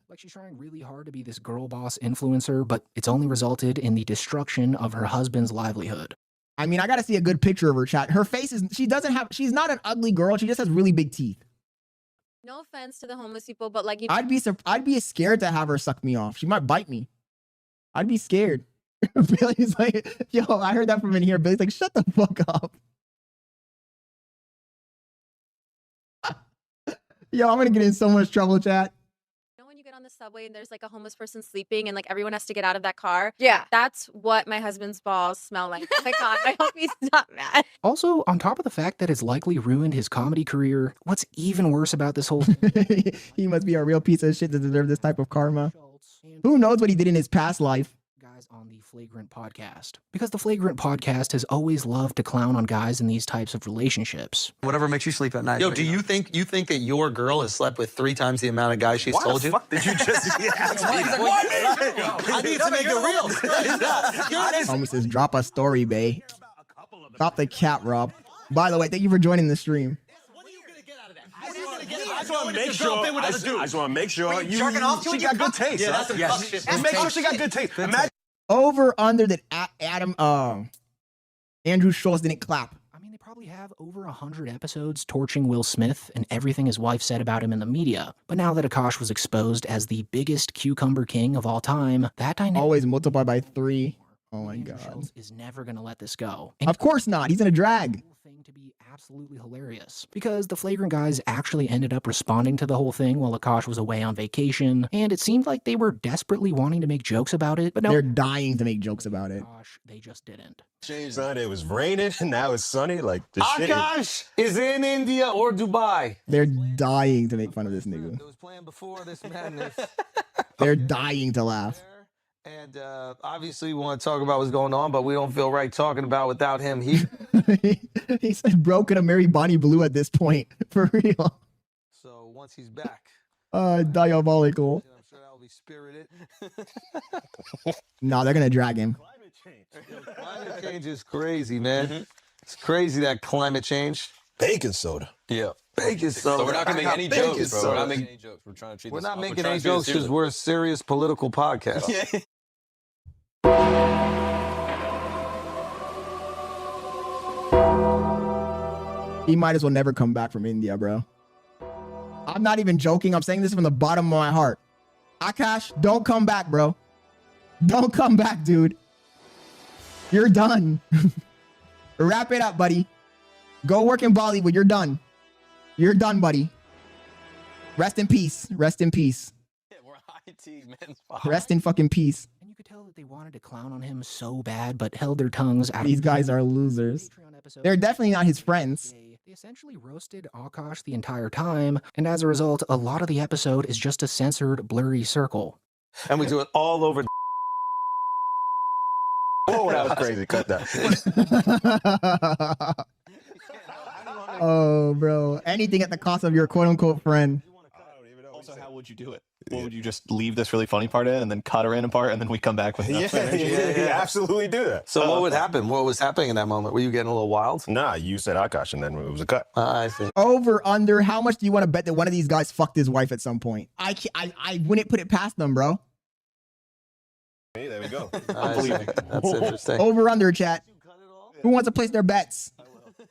Like, she's trying really hard to be this girl boss influencer, but it's only resulted in the destruction of her husband's livelihood. I mean, I gotta see a good picture of her, chat. Her face is, she's not an ugly girl. She just has really big teeth. No offense to the homeless people, but like, I'd be scared to have her suck me off. She might bite me. I'd be scared. Billy's like, yo, I heard that from in here. Billy's like, shut the fuck up. Yo, I'm gonna get in so much trouble, chat. when you get on the subway and there's like a homeless person sleeping and like everyone has to get out of that car. Yeah. That's what my husband's balls smell like. Oh my God, I hope he's not mad. Also, on top of the fact that it's likely ruined his comedy career, what's even worse about this whole He must be a real piece of shit to deserve this type of karma. Who knows what he did in his past life? guys on the Flagrant podcast. Because the Flagrant podcast has always loved to clown on guys in these types of relationships. Whatever makes you sleep at night. Yo, do you think that your girl has slept with 3 times the amount of guys she's told you? What the fuck did you just I need to make it real. Homie says, drop a story, bae. Stop the cat, Rob. By the way, thank you for joining the stream. I just want to make sure. She got good taste. Yeah, that's yes. Just make sure she got good taste. Imagine Over under that Andrew Schulz didn't clap. I mean, they probably have over 100 episodes torching Will Smith and everything his wife said about him in the media. But now that Akaash was exposed as the biggest cucumber king of all time, that dynamic Always multiply by 3. Oh my God. Schulz is never going to let this go. Of course not. He's in a drag. Thing to be absolutely hilarious, because the Flagrant guys actually ended up responding to the whole thing while Akaash was away on vacation, and it seemed like they were desperately wanting to make jokes about it, but no, They're dying to make jokes about it. Gosh, they just didn't. son, it was raining, now it's sunny. Like this shit. Akaash is in India or Dubai. They're dying to make fun of this nigga. It was planned before this madness. They're dying to laugh. And obviously we want to talk about what's going on, but we don't feel right talking about without him here. He said, bro, could have married Bonnie Blue at this point. For real. So once he's back, Diabolical. I'm sure that'll be spirited. Nah, they're gonna drag him. Climate change is crazy, man. It's crazy, that climate change. Baking soda. Yeah. Baking soda. So we're not gonna make any jokes, bro. We're not making any jokes. We're trying to treat We're this. not we're making trying any to treat jokes this because we're a serious political podcast. Yeah. He might as well never come back from India, bro. I'm not even joking. I'm saying this from the bottom of my heart. Akaash, don't come back, bro. Don't come back, dude. You're done. Wrap it up, buddy. Go work in Bollywood. You're done. You're done, buddy. Rest in peace. Rest in peace. Yeah, we're IT, man. Rest in fucking peace. And you could tell that they wanted to clown on him so bad, but held their tongues out. These guys are losers. They're definitely not his friends. They essentially roasted Akaash the entire time, and as a result, a lot of the episode is just a censored, blurry circle. And we do it all over. Oh, that was crazy. Cut that. Oh, bro. Anything at the cost of your quote-unquote friend. Also, how would you do it? What would you just leave this really funny part in and then cut a random part and then we come back with Yeah, absolutely do that. So what would happen? What was happening in that moment? Were you getting a little wild? Nah, you said Akaash and then it was a cut. I see. Over, under, how much do you want to bet that one of these guys fucked his wife at some point? I wouldn't put it past them, bro. Hey, there we go. I see. That's interesting. Over, under, chat. Who wants to place their bets?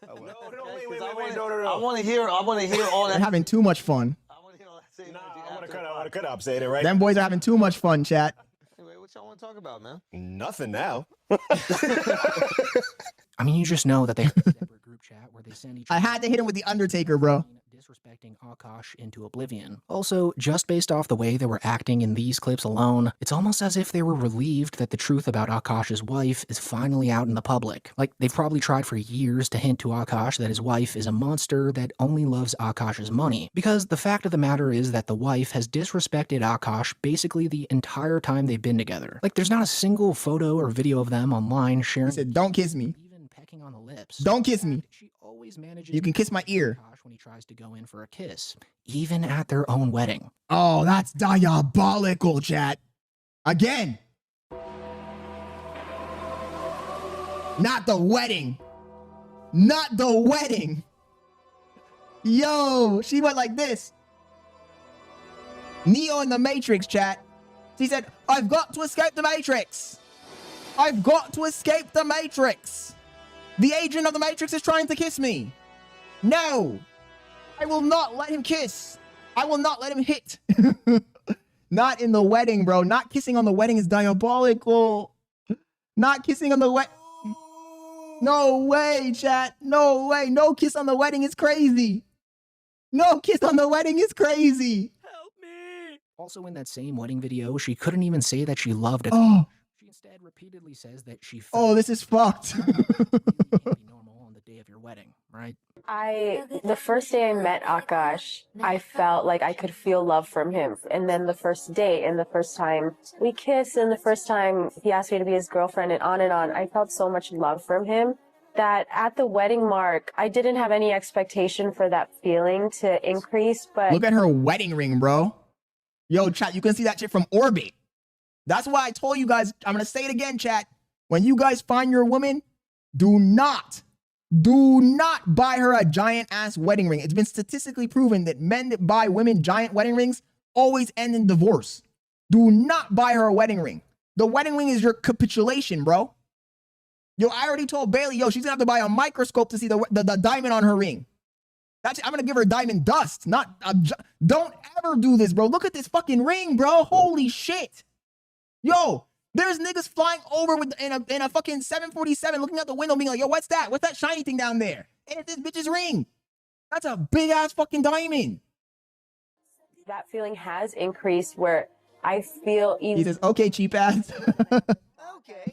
No, I want to hear all They're that. having too much fun. I want to cut up, say it right. Them boys are having too much fun, chat. Anyway, what y'all want to talk about, man? Nothing now. I mean, you just know that they have a separate group chat where they send each I had to hit him with the Undertaker, bro. disrespecting Akaash into oblivion. Also, just based off the way they were acting in these clips alone, it's almost as if they were relieved that the truth about Akaash's wife is finally out in the public. Like, they've probably tried for years to hint to Akaash that his wife is a monster that only loves Akaash's money. Because the fact of the matter is that the wife has disrespected Akaash basically the entire time they've been together. Like, there's not a single photo or video of them online sharing. He said, don't kiss me. Even pecking on the lips. Don't kiss me. She always manages. You can kiss my ear. When he tries to go in for a kiss, even at their own wedding. Oh, that's diabolical, chat. Again. Not the wedding. Not the wedding. Yo, she went like this. Neo in the Matrix, chat. She said, I've got to escape the Matrix. I've got to escape the Matrix. The agent of the Matrix is trying to kiss me. No. I will not let him kiss. I will not let him hit. Not in the wedding, bro. Not kissing on the wedding is diabolical. Not kissing on the wedding. No way, chat. No way. No kiss on the wedding is crazy. No kiss on the wedding is crazy. Help me. Also in that same wedding video, she couldn't even say that she loved it. Oh. She instead repeatedly says that she Oh, this is fucked. normal on the day of your wedding, right? The first day I met Akaash, I felt like I could feel love from him. And then the first date and the first time we kissed and the first time he asked me to be his girlfriend and on, I felt so much love from him that at the wedding mark, I didn't have any expectation for that feeling to increase, but... Look at her wedding ring, bro. Yo, chat, you can see that shit from orbit. That's why I told you guys, I'm going to say it again, chat. When you guys find your woman, do not buy her a giant ass wedding ring. It's been statistically proven that men that buy women giant wedding rings always end in divorce. Do not buy her a wedding ring. The wedding ring is your capitulation, bro. Yo, I already told Bailey, yo, she's gonna have to buy a microscope to see the diamond on her ring. I'm gonna give her diamond dust. Don't ever do this, bro. Look at this fucking ring, bro. Holy shit. Yo, there's niggas flying over in a fucking 747 looking out the window being like, yo, what's that? What's that shiny thing down there? And it's this bitch's ring. That's a big ass fucking diamond. That feeling has increased where I feel even... He says, okay, cheap ass. Okay.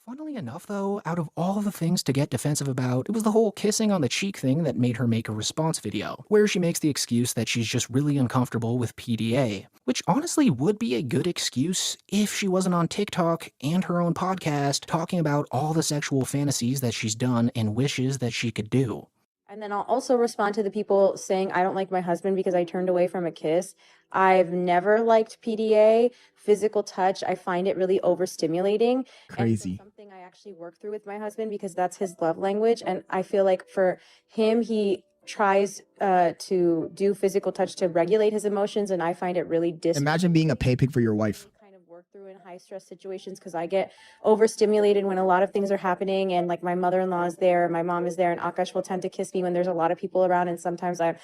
Funnily enough, though, out of all the things to get defensive about, it was the whole kissing on the cheek thing that made her make a response video, where she makes the excuse that she's just really uncomfortable with PDA, which honestly would be a good excuse if she wasn't on TikTok and her own podcast talking about all the sexual fantasies that she's done and wishes that she could do. And then I'll also respond to the people saying, I don't like my husband because I turned away from a kiss. I've never liked PDA, physical touch. I find it really overstimulating. Crazy. And so something I actually work through with my husband because that's his love language. And I feel like for him, he tries to do physical touch to regulate his emotions. And I find it really Imagine being a pay pig for your wife. work through in high stress situations because I get overstimulated when a lot of things are happening and like my mother-in-law is there, my mom is there, and Akaash will tend to kiss me when there's a lot of people around, and sometimes I'm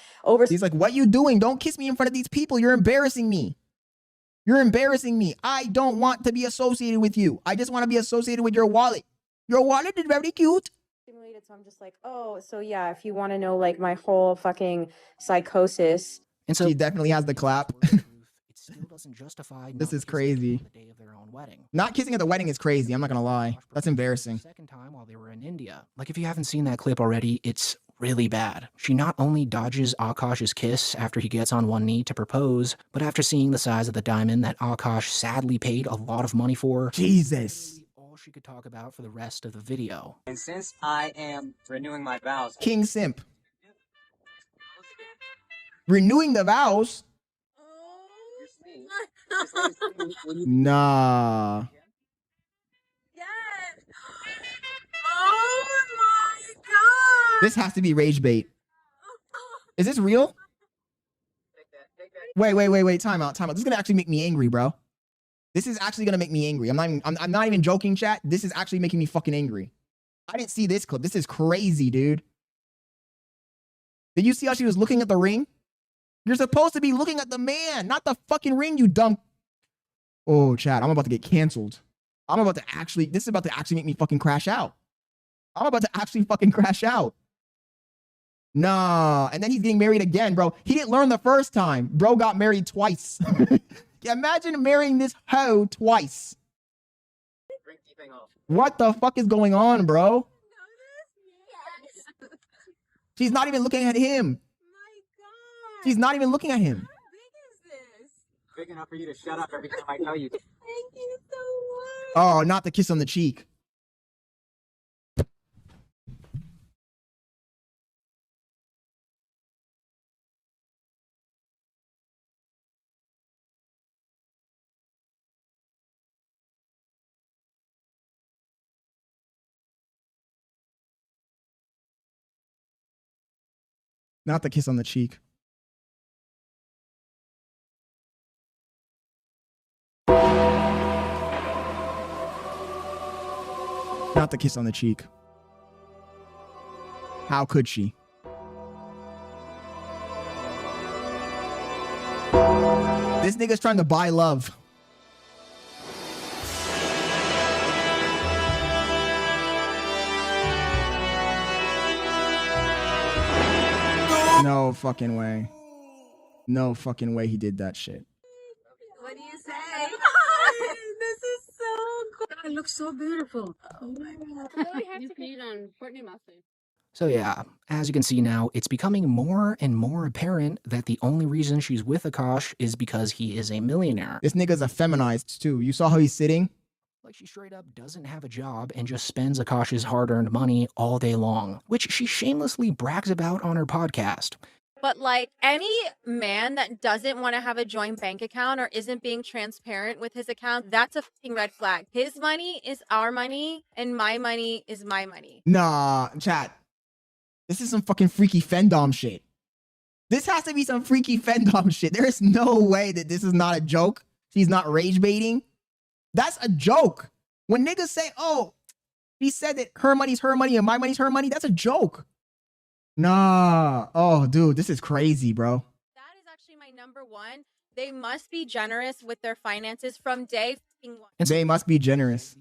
He's like, what you doing? Don't kiss me in front of these people. You're embarrassing me. You're embarrassing me. I don't want to be associated with you. I just want to be associated with your wallet. Your wallet is very cute. Stimulated, so I'm just like, oh, so yeah, if you want to know like my whole fucking psychosis. And so he definitely has the clap. Still doesn't justify This is crazy. the day of their own wedding. Not kissing at the wedding is crazy. I'm not gonna lie. That's embarrassing. Second time while they were in India. Like if you haven't seen that clip already, it's really bad. She not only dodges Akaash's kiss after he gets on one knee to propose, but after seeing the size of the diamond that Akaash sadly paid a lot of money for, Jesus. all she could talk about for the rest of the video. And since I am renewing my vows, King Simp. Renewing the vows? Nah. Oh my god! This has to be rage bait. Is this real? Wait. Time out. This is gonna actually make me angry, bro. This is actually gonna make me angry. I'm not even joking, chat. This is actually making me fucking angry. I didn't see this clip. This is crazy, dude. Did you see how she was looking at the ring? You're supposed to be looking at the man, not the fucking ring, you dumb. Oh, chat, I'm about to get canceled. This is about to actually make me fucking crash out. I'm about to actually fucking crash out. Nah, and then he's getting married again, bro. He didn't learn the first time. Bro got married twice. Imagine marrying this hoe twice. What the fuck is going on, bro? She's not even looking at him. She's not even looking at him. big enough for you to shut up every time I tell you. Thank you so much. Oh, not the kiss on the cheek. Not the kiss on the cheek. Not the kiss on the cheek. How could she? This nigga's trying to buy love. No fucking way. No fucking way he did that shit. What do you say? This is so good. It looks so beautiful. Oh my god. You peed on Courtney Mustard. So yeah, as you can see now, it's becoming more and more apparent that the only reason she's with Akaash is because he is a millionaire. This nigga's effeminized too. You saw how he's sitting? Like she straight up doesn't have a job and just spends Akaash's hard-earned money all day long, which she shamelessly brags about on her podcast. But like any man that doesn't want to have a joint bank account or isn't being transparent with his account, that's a fucking red flag. His money is our money and my money is my money. Nah, chat. This is some fucking freaky fendom shit. This has to be some freaky fendom shit. There is no way that this is not a joke. She's not rage baiting. That's a joke. When niggas say, oh, he said that her money's her money and my money's her money, that's a joke. Nah. Oh, dude, this is crazy, bro. That is actually my number one. They must be generous with their finances from day one. They must be generous.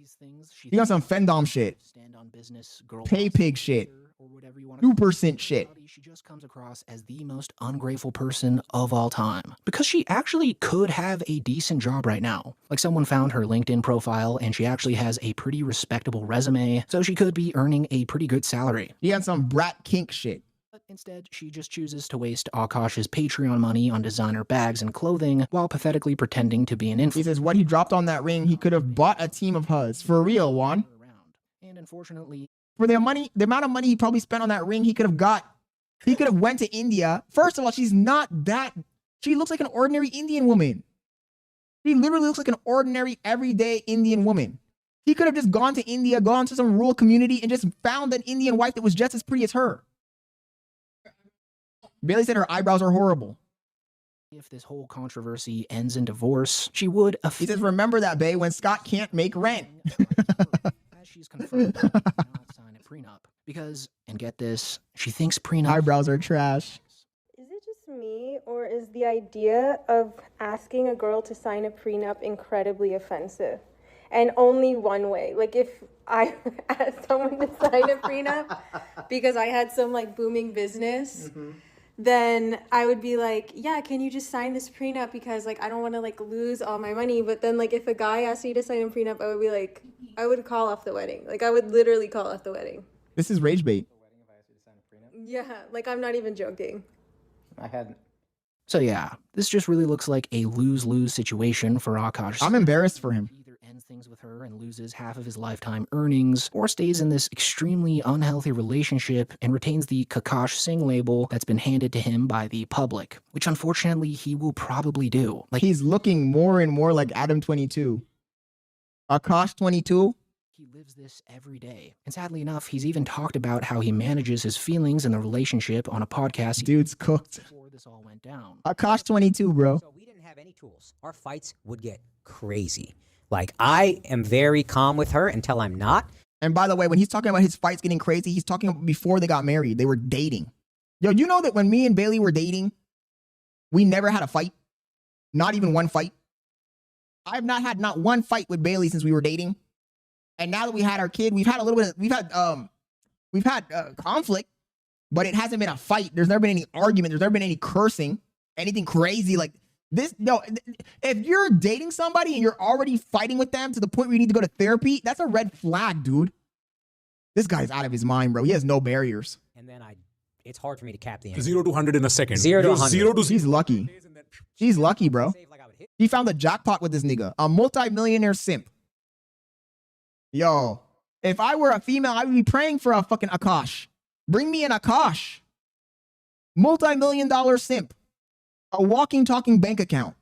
You got some fendom shit. Stand on business, girl Pay pig shit. or whatever you want to 2% shit. She just comes across as the most ungrateful person of all time. Because she actually could have a decent job right now. Like someone found her LinkedIn profile and she actually has a pretty respectable resume, so she could be earning a pretty good salary. You got some brat kink shit. But instead, she just chooses to waste Akaash's Patreon money on designer bags and clothing while pathetically pretending to be an influencer. He says what he dropped on that ring, he could have bought a team of HUDs. For real, Juan. And unfortunately, for the amount of money he probably spent on that ring, he could have went to India. First of all, she looks like an ordinary Indian woman. She literally looks like an ordinary, everyday Indian woman. He could have just gone to India, gone to some rural community, and just found an Indian wife that was just as pretty as her. Bailey said her eyebrows are horrible. if this whole controversy ends in divorce, she would... He says, remember that, babe, when Scott can't make rent. As she's confirmed, not sign a prenup. Because, and get this, she thinks prenup... Eyebrows are trash. Is it just me, or is the idea of asking a girl to sign a prenup incredibly offensive? And only one way. Like, if I asked someone to sign a prenup because I had some, like, booming business, then I would be like, yeah, can you just sign this prenup because, like, I don't want to, like, lose all my money. But then, like, if a guy asked me to sign a prenup, I would be like, I would call off the wedding. Like, I would literally call off the wedding. This is rage bait. Yeah, like I'm not even joking. I hadn't. So yeah, this just really looks like a lose-lose situation for Akaash. I'm embarrassed for him. He either ends things with her and loses half of his lifetime earnings, or stays in this extremely unhealthy relationship and retains the Akaash Singh label that's been handed to him by the public, which unfortunately he will probably do. Like, he's looking more and more like Adam 22. Akaash 22. he lives this every day. And sadly enough, he's even talked about how he manages his feelings in the relationship on a podcast. Dude's cooked. Before this all went down. Akaash 22, bro. So we didn't have any tools. Our fights would get crazy. Like, I am very calm with her until I'm not. And by the way, when he's talking about his fights getting crazy, he's talking about before they got married. They were dating. Yo, you know that when me and Bailey were dating, we never had a fight? Not even one fight. I've not had not one fight with Bailey since we were dating. And now that we had our kid, we've had a little bit of, we've had conflict, but it hasn't been a fight. There's never been any argument. There's never been any cursing, anything crazy like this. No, if you're dating somebody and you're already fighting with them to the point where you need to go to therapy, that's a red flag, dude. This guy's out of his mind, bro. He has no barriers. And then it's hard for me to cap the energy. 0 to 100 in a second. 0 to 100. 0 to She's lucky. She's lucky, bro. He found the jackpot with this nigga, a multi-millionaire simp. Yo, if I were a female, I would be praying for a fucking Akaash. Bring me an Akaash. Multi-million-dollar simp. A walking, talking bank account.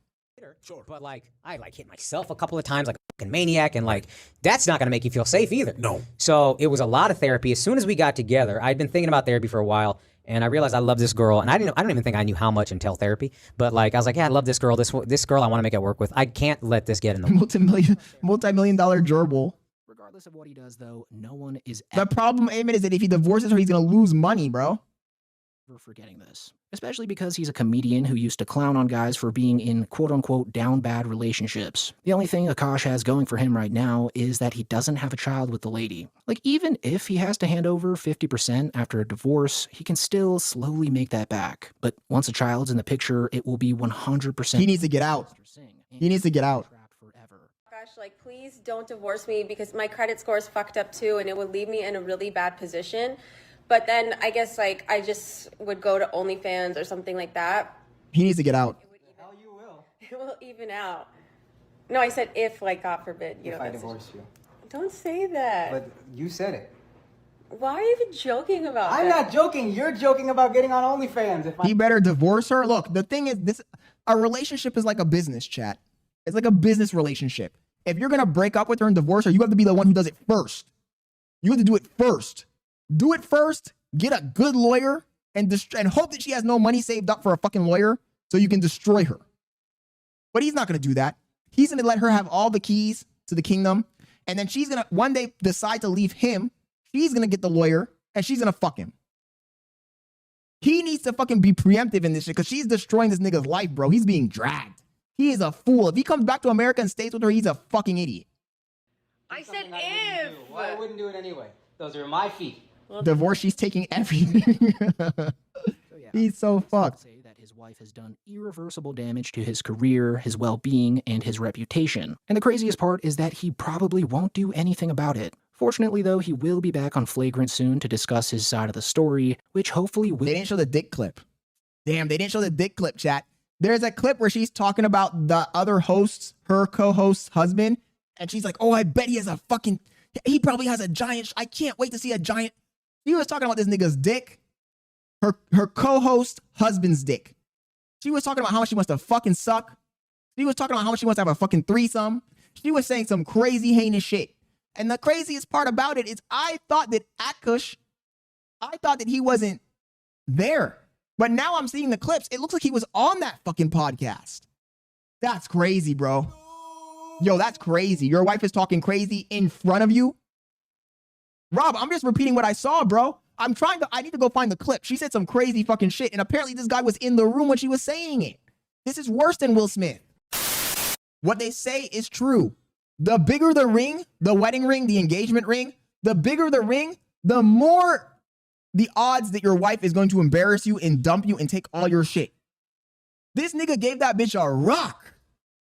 Sure. But like, I hit myself a couple of times like a fucking maniac, and like, that's not gonna make you feel safe either. No. So it was a lot of therapy. As soon as we got together, I'd been thinking about therapy for a while, and I realized I love this girl, and I don't even think I knew how much until therapy. But like, I was like, yeah, I love this girl. This girl I want to make it work with. I can't let this get in the way. Multi-million-dollar gerbil. Regardless of what he does, though, no one is The problem, Eamon, is that if he divorces her, he's gonna lose money, bro. ever forgetting this. Especially because he's a comedian who used to clown on guys for being in quote-unquote down bad relationships. The only thing Akaash has going for him right now is that he doesn't have a child with the lady. Like, even if he has to hand over 50% after a divorce, he can still slowly make that back. But once a child's in the picture, it will be 100%. He needs to get out. He needs to get out. Gosh, like, please don't divorce me because my credit score is fucked up too, and it would leave me in a really bad position. But then I guess like I just would go to OnlyFans or something like that. He needs to get out. It will even out. No, I said if, like, God forbid, you know. If I divorce you. Don't say that. But you said it. Why are you even joking about I'm that? not joking. You're joking about getting on OnlyFans. If He better divorce her. Look, the thing is, a relationship is like a business, chat. It's like a business relationship. If you're gonna break up with her and divorce her, you have to be the one who does it first. You have to do it first. Do it first. Get a good lawyer and hope that she has no money saved up for a fucking lawyer so you can destroy her. But he's not gonna do that. He's gonna let her have all the keys to the kingdom, and then she's gonna one day decide to leave him. She's gonna get the lawyer and she's gonna fuck him. He needs to fucking be preemptive in this shit because she's destroying this nigga's life, bro. He's being dragged. He is a fool. If he comes back to America and stays with her, he's a fucking idiot. I said if. Well, I wouldn't do it anyway. Those are my feet. Divorce, she's taking everything. He's so fucked. Say that his wife has done irreversible damage to his career, his well-being, and his reputation. And the craziest part is that he probably won't do anything about it. Fortunately, though, he will be back on Flagrant soon to discuss his side of the story, which hopefully will— They didn't show the dick clip. Damn, they didn't show the dick clip, chat. There's a clip where she's talking about the other host's, her co-host's husband, and she's like, oh, I bet he has a fucking, he probably has a giant, I can't wait to see a giant. She was talking about this nigga's dick, her co-host husband's dick. She was talking about how much she wants to fucking suck. She was talking about how much she wants to have a fucking threesome. She was saying some crazy, heinous shit. And the craziest part about it is I thought that he wasn't there. But now I'm seeing the clips. It looks like he was on that fucking podcast. That's crazy, bro. Yo, that's crazy. Your wife is talking crazy in front of you. Rob, I'm just repeating what I saw, bro. I need to go find the clip. She said some crazy fucking shit, and apparently this guy was in the room when she was saying it. This is worse than Will Smith. What they say is true. The bigger the ring, the wedding ring, the engagement ring, the bigger the ring, the more the odds that your wife is going to embarrass you and dump you and take all your shit. This nigga gave that bitch a rock.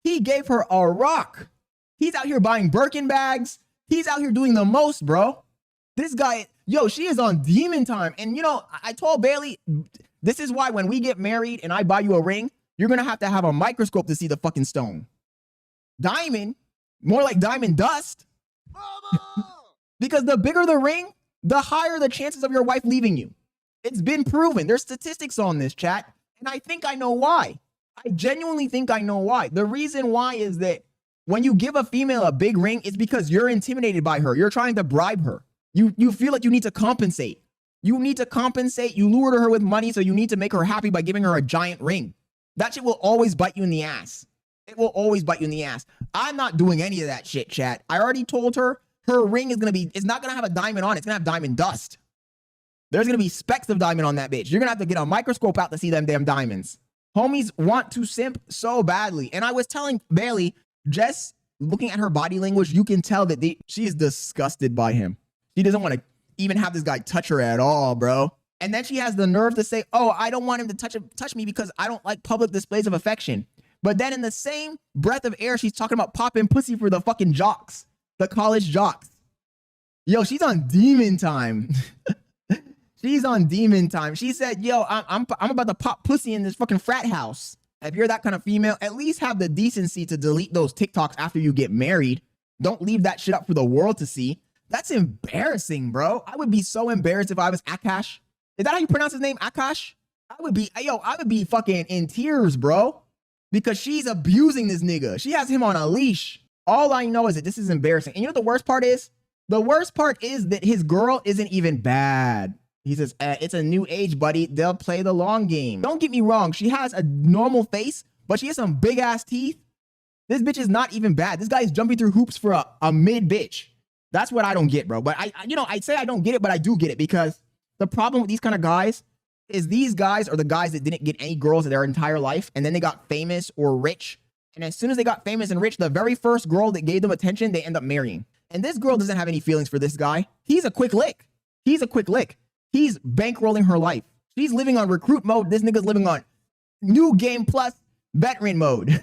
He gave her a rock. He's out here buying Birkin bags. He's out here doing the most, bro. This guy, Yo, she is on demon time. And you know, I told Bailey, this is why when we get married and I buy you a ring, you're gonna have to have a microscope to see the fucking stone. Diamond, more like diamond dust. Because the bigger the ring, the higher the chances of your wife leaving you. It's been proven. There's statistics on this, chat. And I think I know why. I genuinely think I know why. The reason why is that when you give a female a big ring, it's because you're intimidated by her. You're trying to bribe her. You feel like you need to compensate. You need to compensate. You lured her with money, so you need to make her happy by giving her a giant ring. That shit will always bite you in the ass. It will always bite you in the ass. I'm not doing any of that shit, chat. I already told her her ring is gonna be, it's not gonna have a diamond on it. It's gonna have diamond dust. There's gonna be specks of diamond on that bitch. You're gonna have to get a microscope out to see them damn diamonds. Homies want to simp so badly. And I was telling Bailey, just looking at her body language, you can tell that she is disgusted by him. She doesn't want to even have this guy touch her at all, bro. And then she has the nerve to say, oh, I don't want him to touch me because I don't like public displays of affection. But then in the same breath of air, she's talking about popping pussy for the fucking jocks, the college jocks. Yo, she's on demon time. She's on demon time. She said, yo, I'm about to pop pussy in this fucking frat house. If you're that kind of female, at least have the decency to delete those TikToks after you get married. Don't leave that shit up for the world to see. That's embarrassing, bro. I would be so embarrassed if I was Akaash. Is that how you pronounce his name, Akaash? I would be fucking in tears, bro. Because she's abusing this nigga. She has him on a leash. All I know is that this is embarrassing. And you know what the worst part is? The worst part is that his girl isn't even bad. He says, it's a new age, buddy. They'll play the long game. Don't get me wrong. She has a normal face, but she has some big ass teeth. This bitch is not even bad. This guy is jumping through hoops for a mid bitch. That's what I don't get, bro. But I say I don't get it, but I do get it, because the problem with these kind of guys is these guys are the guys that didn't get any girls in their entire life. And then they got famous or rich. And as soon as they got famous and rich, the very first girl that gave them attention, they end up marrying. And this girl doesn't have any feelings for this guy. He's a quick lick. He's a quick lick. He's bankrolling her life. She's living on recruit mode. This nigga's living on new game plus veteran mode.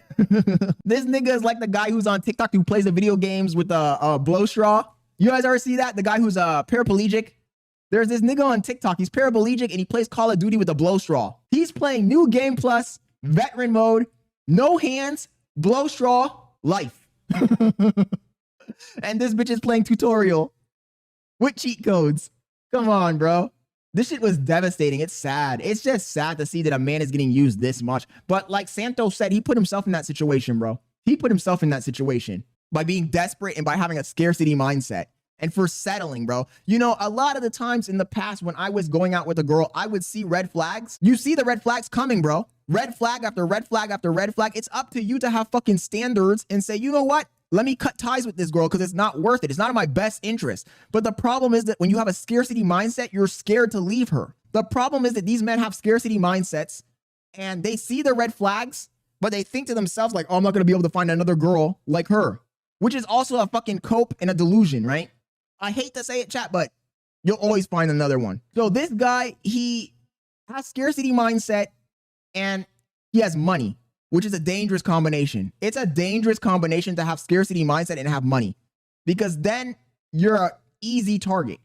This nigga is like the guy who's on TikTok who plays the video games with a blow straw. You guys ever see that? The guy who's paraplegic. There's this nigga on TikTok. He's paraplegic and he plays Call of Duty with a blow straw. He's playing new game plus veteran mode, no hands, blow straw, life. And this bitch is playing tutorial with cheat codes. Come on, bro. This shit was devastating. It's sad. It's just sad to see that a man is getting used this much. But like Santos said, he put himself in that situation, bro. He put himself in that situation by being desperate and by having a scarcity mindset and for settling, bro. You know, a lot of the times in the past when I was going out with a girl, I would see red flags. You see the red flags coming, bro. Red flag after red flag after red flag. It's up to you to have fucking standards and say, you know what? Let me cut ties with this girl because it's not worth it. It's not in my best interest. But the problem is that when you have a scarcity mindset, you're scared to leave her. The problem is that these men have scarcity mindsets and they see the red flags, but they think to themselves like, oh, I'm not going to be able to find another girl like her, which is also a fucking cope and a delusion, right? I hate to say it, chat, but you'll always find another one. So this guy, he has scarcity mindset and he has money, which is a dangerous combination. It's a dangerous combination to have scarcity mindset and have money, because then you're an easy target.